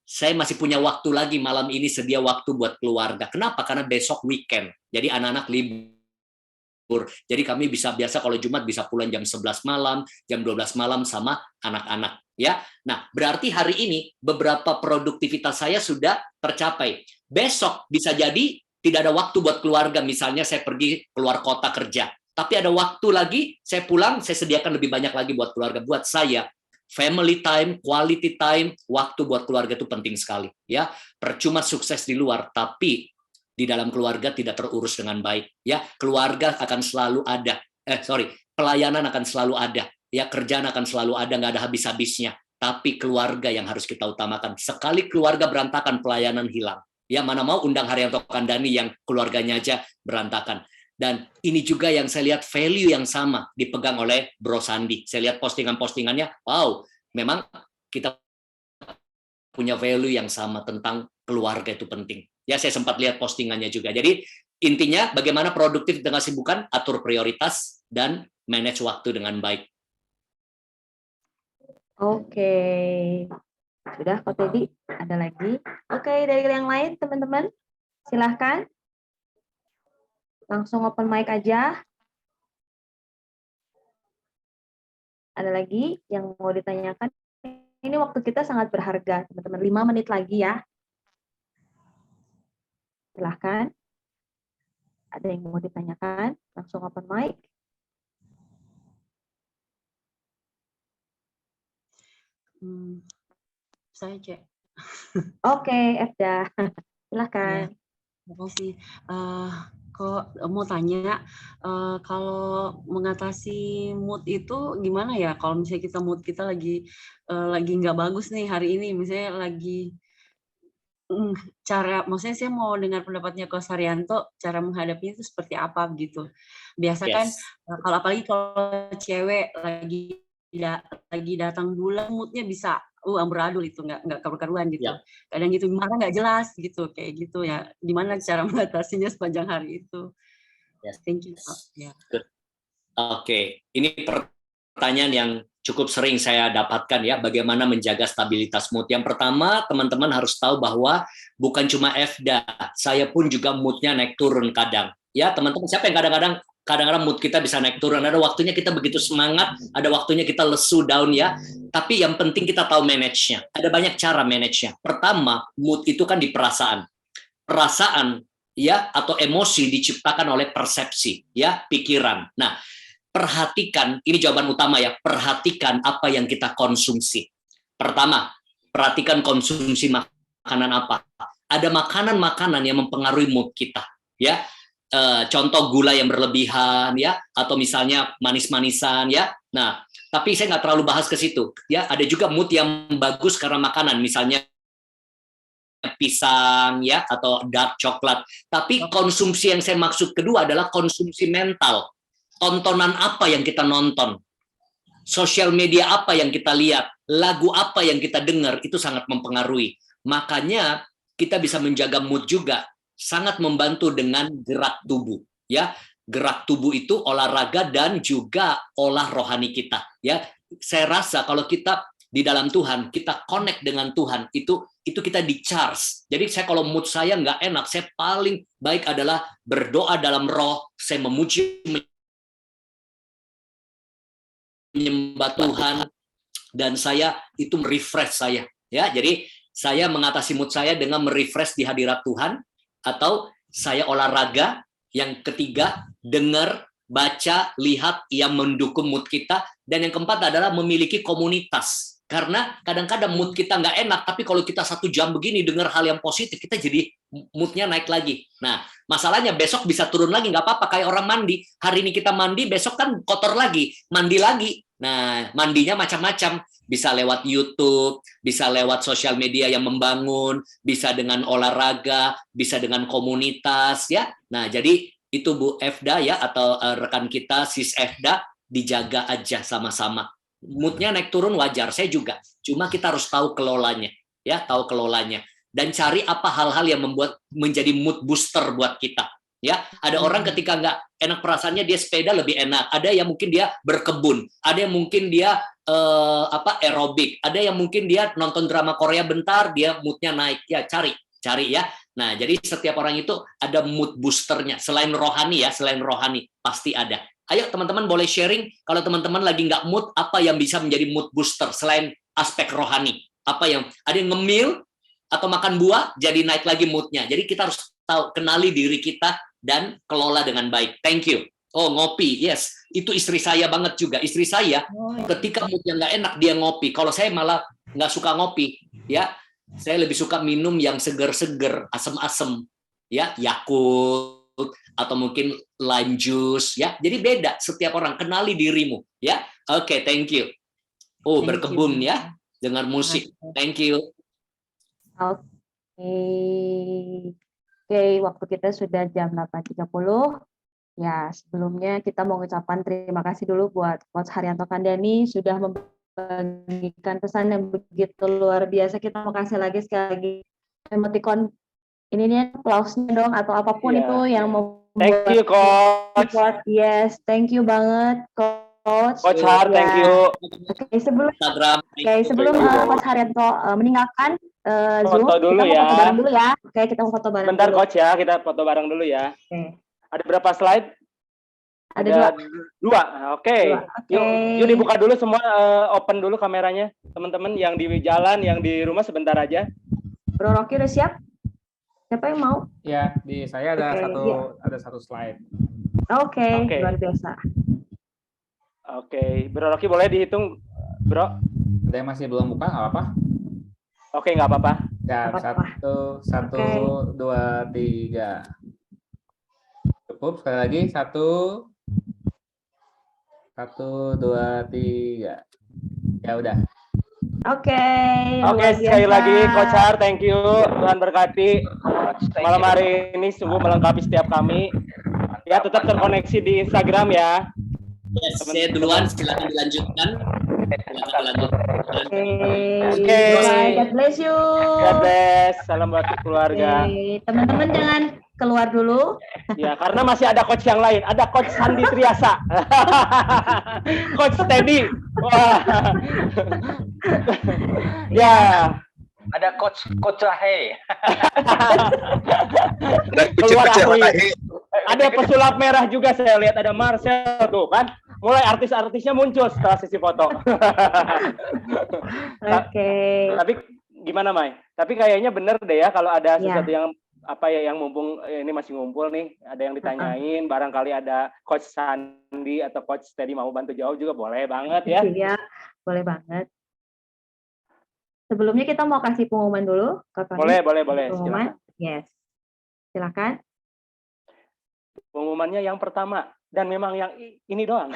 saya masih punya waktu lagi malam ini, sedia waktu buat keluarga. Kenapa? Karena besok weekend. Jadi anak-anak libur. Jadi kami biasa kalau Jumat bisa pulang jam 11 malam, jam 12 malam sama anak-anak, ya. Nah, berarti hari ini beberapa produktivitas saya sudah tercapai. Besok bisa jadi tidak ada waktu buat keluarga, misalnya saya pergi keluar kota kerja. Tapi ada waktu lagi, saya pulang, saya sediakan lebih banyak lagi buat keluarga. Buat saya, family time, quality time, waktu buat keluarga itu penting sekali, ya. Percuma sukses di luar, tapi di dalam keluarga tidak terurus dengan baik, ya. Keluarga akan selalu ada, pelayanan akan selalu ada, ya. Kerjaan akan selalu ada, nggak ada habis-habisnya. Tapi keluarga yang harus kita utamakan. Sekali keluarga berantakan, pelayanan hilang. Ya, mana mau undang Haryanto Kandani yang keluarganya aja berantakan. Dan ini juga yang saya lihat value yang sama dipegang oleh Bro Sandi. Saya lihat postingan-postingannya, wow, memang kita punya value yang sama tentang keluarga itu penting. Ya, saya sempat lihat postingannya juga. Jadi intinya bagaimana produktif dengan kesibukan, atur prioritas, dan manage waktu dengan baik. Oke. Sudah, Kak Teddy? Ada lagi? Oke, dari yang lain, teman-teman? Silahkan. Langsung open mic aja. Ada lagi yang mau ditanyakan? Ini waktu kita sangat berharga, teman-teman. 5 menit lagi ya. Silahkan. Ada yang mau ditanyakan? Langsung open mic. Saya cek. Oke, Efda. Silahkan. Terima kasih. Kok mau tanya, kalau mengatasi mood itu gimana ya? Kalau misalnya kita mood kita lagi nggak bagus nih hari ini, misalnya lagi maksudnya saya mau dengar pendapatnya Coach Haryanto, cara menghadapinya itu seperti apa gitu. Biasa kan kalau apalagi kalau cewek lagi datang bulan moodnya bisa amburadul itu nggak karu-karuan gitu. Kadang gitu marah nggak jelas gitu kayak gitu ya. Gimana cara mengatasinya sepanjang hari itu? Thank you. Oke, ini pertanyaan yang cukup sering saya dapatkan ya, bagaimana menjaga stabilitas mood. Yang pertama, teman-teman harus tahu bahwa bukan cuma Efda, saya pun juga moodnya naik turun kadang. Ya, teman-teman, siapa yang kadang-kadang mood kita bisa naik turun, ada waktunya kita begitu semangat, ada waktunya kita lesu down ya, tapi yang penting kita tahu manage-nya. Ada banyak cara manage-nya. Pertama, mood itu kan di perasaan. Perasaan ya atau emosi diciptakan oleh persepsi, ya, pikiran. Nah, perhatikan, ini jawaban utama ya, perhatikan apa yang kita konsumsi. Pertama, perhatikan konsumsi makanan apa. Ada makanan-makanan yang mempengaruhi mood kita, ya. Contoh gula yang berlebihan ya, atau misalnya manis-manisan ya. Nah, tapi saya nggak terlalu bahas ke situ ya. Ada juga mood yang bagus karena makanan, misalnya pisang ya atau dark coklat. Tapi konsumsi yang saya maksud kedua adalah konsumsi mental. Tontonan apa yang kita nonton, sosial media apa yang kita lihat, lagu apa yang kita dengar, itu sangat mempengaruhi. Makanya kita bisa menjaga mood juga sangat membantu dengan gerak tubuh ya. Gerak tubuh itu olahraga dan juga olah rohani kita ya. Saya rasa kalau kita di dalam Tuhan, kita connect dengan Tuhan, itu kita di charge. Jadi saya kalau mood saya nggak enak, saya paling baik adalah berdoa dalam roh, saya memuji menyembah Tuhan, dan saya itu merefresh saya ya. Jadi saya mengatasi mood saya dengan merefresh di hadirat Tuhan, atau saya olahraga. Yang ketiga, dengar, baca, lihat yang mendukung mood kita. Dan yang keempat adalah memiliki komunitas. Karena kadang-kadang mood kita nggak enak, tapi kalau kita 1 jam begini dengar hal yang positif, kita jadi moodnya naik lagi. Nah, masalahnya besok bisa turun lagi, nggak apa-apa, kayak orang mandi. Hari ini kita mandi, besok kan kotor lagi, mandi lagi. Nah, mandinya macam-macam. Bisa lewat YouTube, bisa lewat sosial media yang membangun, bisa dengan olahraga, bisa dengan komunitas ya. Nah, jadi itu Bu Efda ya, atau rekan kita Sis Efda, dijaga aja sama-sama. Moodnya naik turun wajar, saya juga. Cuma kita harus tahu kelolanya ya, tahu kelolanya, dan cari apa hal-hal yang membuat menjadi mood booster buat kita. Ya, ada orang ketika nggak enak perasaannya dia sepeda lebih enak. Ada yang mungkin dia berkebun, ada yang mungkin dia aerobik, ada yang mungkin dia nonton drama Korea bentar, dia moodnya naik. Ya, cari ya. Nah, jadi setiap orang itu ada mood boosternya. Selain rohani ya, selain rohani pasti ada. Ayo teman-teman boleh sharing kalau teman-teman lagi nggak mood, apa yang bisa menjadi mood booster selain aspek rohani. Apa yang ada yang ngemil atau makan buah jadi naik lagi moodnya. Jadi kita harus tahu, kenali diri kita dan kelola dengan baik. Thank you. Oh, ngopi, yes. Itu istri saya banget juga. Istri saya ketika moodnya nggak enak, dia ngopi. Kalau saya malah nggak suka ngopi, ya. Saya lebih suka minum yang seger-seger, asem-asem, ya, Yakult atau mungkin lime juice, ya. Jadi beda. Setiap orang kenali dirimu, ya. Oke, thank you. Oh, berkebun ya, dengar musik. Thank you. Oke, Oke, waktu kita sudah jam 8.30. Ya, sebelumnya kita mau mengucapkan terima kasih dulu buat Coach Haryanto Kandhani sudah membagikan pesan yang begitu luar biasa. Kita mau kasih lagi sekali lagi emoticon ini nih applause-nya dong atau apapun itu yang mau. Thank you, Coach. Yes, thank you banget, Coach. Coach Har, thank you. Oke, sebelum Coach Haryanto meninggalkan Zoom, foto dulu kita ya. mau foto bareng dulu ya. Oke, kita mau foto bareng. Bentar dulu. Coach ya, kita foto bareng dulu ya. Oke. Ada berapa slide? Ada dua. Oke. Oke. Yuk dibuka dulu semua, open dulu kameranya, teman-teman yang di jalan, yang di rumah sebentar aja. Bro Rocky udah siap? Siapa yang mau? Ya, di saya ada Oke, satu slide. Oke, luar biasa. Oke, Bro Rocky boleh dihitung, Bro? Ada yang masih belum buka, nggak apa-apa? Oke, nggak apa-apa. Ya, satu, dua, tiga. Cukup, sekali lagi, satu, dua, tiga. Ya udah. Oke, sekali lagi Coach Har, thank you. Tuhan berkati. Malam hari ini sungguh melengkapi setiap kami. Ya, tetap terkoneksi di Instagram ya. Yes, saya duluan, silakan dilanjutkan. Oke. God bless you. God bless. Salam buat keluarga. Teman-teman jangan keluar dulu. Ya, karena masih ada coach yang lain. Ada Coach Sandi Triasa. Coach Teddy. Wah. Ya. Ada Coach Rahe. Keluar ahli. Ada pesulap merah juga saya lihat, ada Marcel tuh kan. Mulai artis-artisnya muncul setelah sesi foto. Oke. Tapi gimana, Mai? Tapi kayaknya bener deh ya kalau ada sesuatu yang yang mumpung ini masih ngumpul nih, ada yang ditanyain, barangkali ada Coach Sandi atau Coach Teddy mau bantu jawab juga boleh banget ya. Iya, boleh banget. Sebelumnya kita mau kasih pengumuman dulu. Boleh. Pengumuman. Yes. Silakan. Pengumumannya yang pertama, dan memang yang ini doang.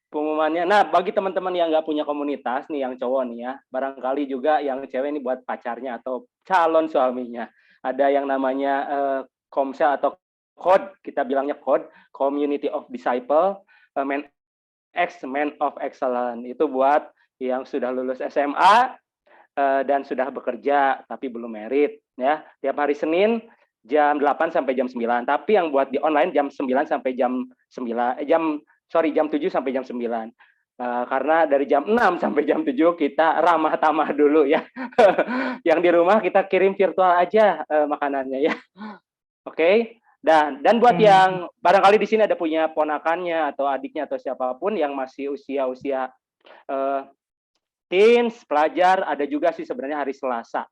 Pengumumannya, nah bagi teman-teman yang nggak punya komunitas nih, yang cowok nih ya, barangkali juga yang cewek ini buat pacarnya atau calon suaminya. Ada yang namanya Komsel atau KOD, kita bilangnya KOD, Community of Disciple, Man of Excellence. Itu buat yang sudah lulus SMA, dan sudah bekerja tapi belum merit ya. Tiap hari Senin jam 8 sampai jam 9. Tapi yang buat di online jam 9 sampai jam 9 jam 7 sampai jam 9. Karena dari jam 6 sampai jam 7 kita ramah tamah dulu ya. Yang di rumah kita kirim virtual aja makanannya ya. Oke. Dan buat yang barangkali di sini ada punya ponakannya atau adiknya atau siapapun yang masih usia teens, pelajar, ada juga sih sebenarnya hari Selasa.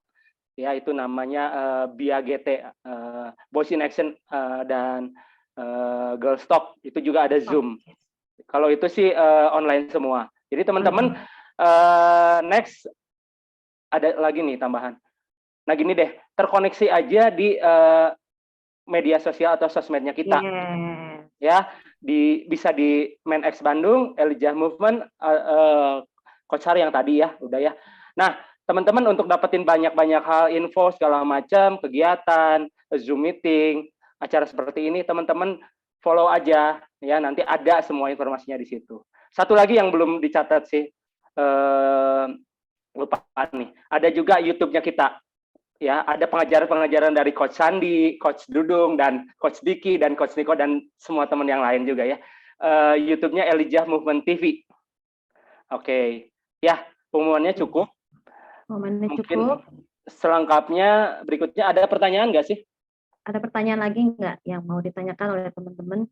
Ya, itu namanya BIAGT, Boys in Action dan Girls Talk. Itu juga ada Zoom. Kalau itu sih online semua. Jadi teman-teman, next ada lagi nih tambahan. Nah gini deh, terkoneksi aja di media sosial atau sosmednya kita. Ya, bisa di ManX Bandung, Elijah Movement, Coach Har yang tadi ya, udah ya. Nah, teman-teman untuk dapetin banyak-banyak hal, info segala macam, kegiatan, Zoom meeting, acara seperti ini, teman-teman follow aja ya, nanti ada semua informasinya di situ. Satu lagi yang belum dicatat sih, lupa nih, ada juga YouTube-nya kita. Ya, ada pengajaran-pengajaran dari Coach Sandi, Coach Dudung, dan Coach Diki, dan Coach Niko, dan semua teman yang lain juga ya. YouTube-nya Elijah Movement TV. Oke. Ya, pengumumannya cukup. Mungkin selengkapnya berikutnya ada pertanyaan nggak sih? Ada pertanyaan lagi nggak yang mau ditanyakan oleh teman-teman?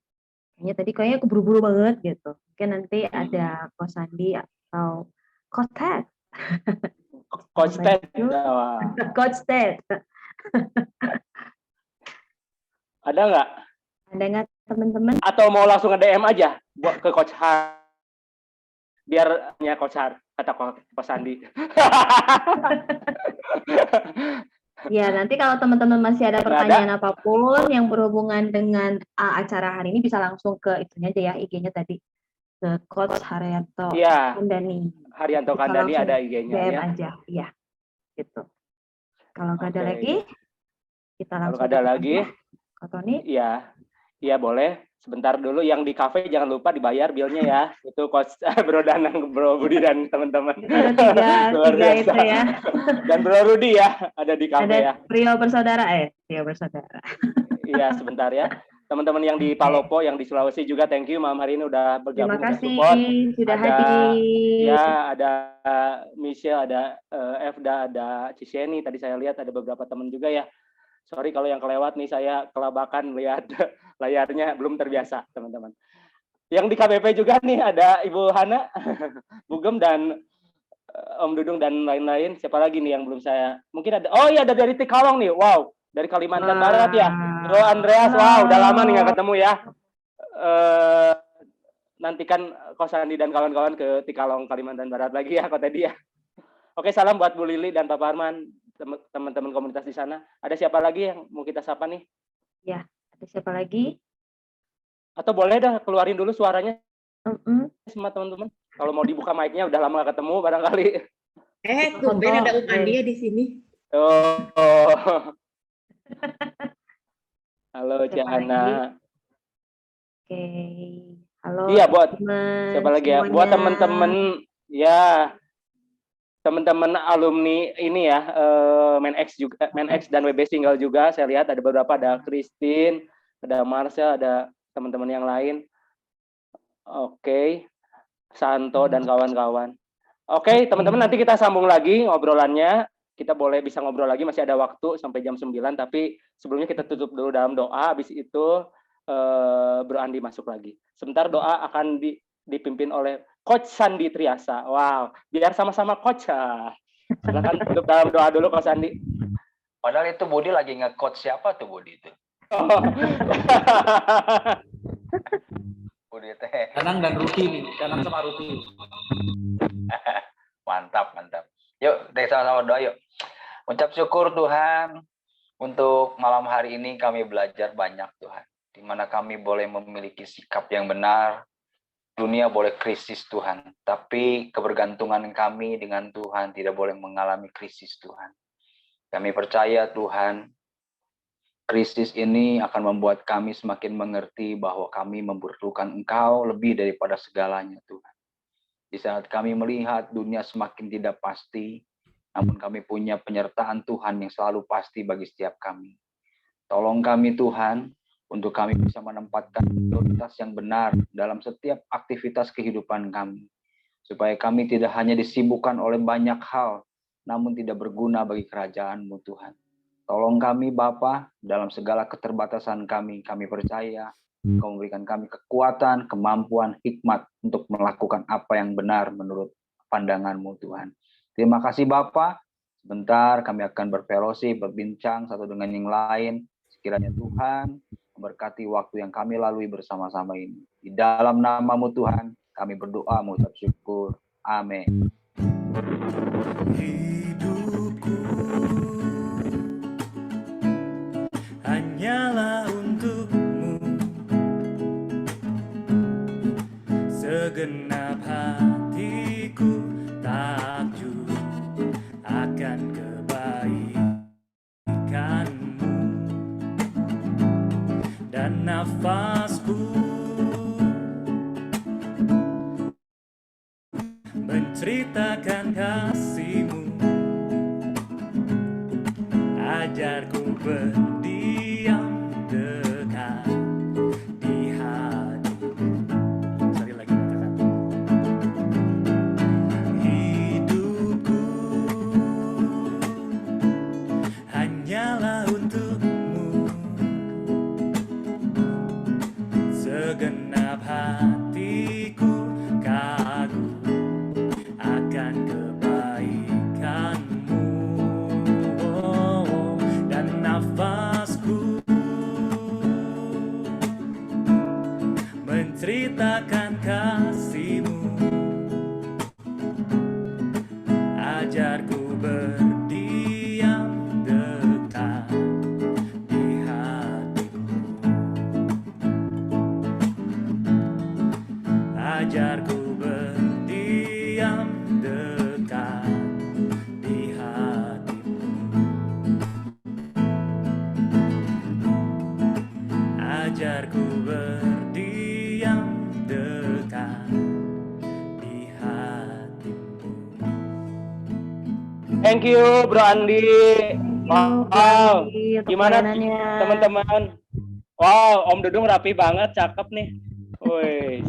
Kayaknya keburu-buru banget gitu. Mungkin nanti ada Coach Sandi atau Coach Ted. Coach Ted. Coach Ted. Ada nggak? Ada nggak teman-teman? Atau mau langsung nge-DM aja buat ke Coach Har? Biar hanya Coach Har, kata Coach Sandi. Ya, nanti kalau teman-teman masih ada pertanyaan apapun yang berhubungan dengan acara hari ini, bisa langsung ke itunya aja ya, IG-nya tadi. Ke Coach Haryanto Kandhani. Haryanto Kandani ada IG-nya DM ya. aja, iya, gitu. Kalau nggak ada Oke. lagi, kita Kalau langsung. nggak ada lagi, Kak Tony? iya, iya boleh. Sebentar dulu, yang di kafe jangan lupa dibayar bilnya ya. Itu Coach Bro Danang, Bro Budi dan teman-teman. Tiga itu ya. Dan Bro Rudi ya, ada di kafe ya. Ada Trio Bersaudara, Trio Bersaudara. Iya, sebentar ya. Teman-teman yang di Palopo, yang di Sulawesi juga, thank you malam hari ini udah bergabung, Terima kasih support. sudah Ada, hadir. ya, ada Michelle, ada Efda, ada Cisieni. Tadi saya lihat ada beberapa teman juga ya. Sorry kalau yang kelewat nih, saya kelabakan lihat layarnya, belum terbiasa teman-teman. Yang di KBP juga nih ada Ibu Hana, Bugem dan Om Dudung dan lain-lain. Siapa lagi nih yang belum saya? Mungkin ada. Oh iya, ada dari Tikalong nih. Wow, dari Kalimantan Barat ya. Bro Andreas, wow, udah lama nih nggak ketemu ya. Nantikan Kos Andi dan kawan-kawan ke Tikalong Kalimantan Barat lagi ya, Kok Teddy ya. Oke, salam buat Bu Lili dan Pak Parman, teman-teman komunitas di sana. Ada siapa lagi yang mau kita sapa nih? Ya, ada siapa lagi? Atau boleh dah keluarin dulu suaranya sama teman-teman. Kalau mau dibuka mic-nya, udah lama gak ketemu barangkali. Tumben ada Upandia di sini. Oh. Halo Ciana. Oke. Halo. Iya, buat teman siapa lagi ya? semuanya. Buat teman-teman ya, teman-teman alumni ini ya, Menx juga, Menx dan WB Single juga. Saya lihat ada beberapa, ada Christine, ada Marsha, ada teman-teman yang lain. Oke, Santo dan kawan-kawan. Oke, teman-teman, nanti kita sambung lagi ngobrolannya. Kita boleh bisa ngobrol lagi, masih ada waktu sampai jam 9, tapi sebelumnya kita tutup dulu dalam doa. Habis itu Bro Andi masuk lagi. Sebentar doa akan dipimpin oleh Coach Sandi Triasa. Wow, biar sama-sama coach. Silakan tutup dalam doa dulu, Coach Sandi. Padahal itu Budi lagi nge-coach siapa tuh Budi itu? Oh. Budi teh. Danang dan Ruti nih, Danang sama Ruti. Mantap, mantap. Yuk, kita sama-sama doa yuk. Ucap syukur Tuhan, untuk malam hari ini kami belajar banyak Tuhan. Di mana kami boleh memiliki sikap yang benar. Dunia boleh krisis Tuhan, tapi kebergantungan kami dengan Tuhan tidak boleh mengalami krisis Tuhan. Kami percaya Tuhan, krisis ini akan membuat kami semakin mengerti bahwa kami membutuhkan Engkau lebih daripada segalanya Tuhan. Di saat kami melihat dunia semakin tidak pasti, namun kami punya penyertaan Tuhan yang selalu pasti bagi setiap kami. Tolong kami Tuhan, untuk kami bisa menempatkan prioritas yang benar dalam setiap aktivitas kehidupan kami. Supaya kami tidak hanya disibukkan oleh banyak hal, namun tidak berguna bagi kerajaan-Mu Tuhan. Tolong kami Bapa, dalam segala keterbatasan kami percaya, Kau memberikan kami kekuatan, kemampuan, hikmat untuk melakukan apa yang benar menurut pandangan-Mu Tuhan. Terima kasih Bapa. Sebentar kami akan berfellowship, berbincang satu dengan yang lain. Sekiranya Tuhan memberkati waktu yang kami lalui bersama-sama ini. Di dalam nama-Mu Tuhan, kami berdoa mengucap syukur. Amin. Hidupku hanyalah untuk-Mu, segenap hatiku takjub akan kebaikan-Mu, dan nafasku menceritakan kasih-Mu. Ajarku berdiam dekat di hati-Mu. Sekali lagi katakan. Hidupku hanyalah untuk-Mu, segenap hatiku kagum akan kebaikan-Mu, dan nafasku menceritakan kasih-Mu. Ajarku berdiam dekat di hati-Mu. Ajarku berdiam dekat Thank you Bro Andi. Wow. Gimana teman-teman? Wow, Om Dudung rapi banget, cakep nih. Woi.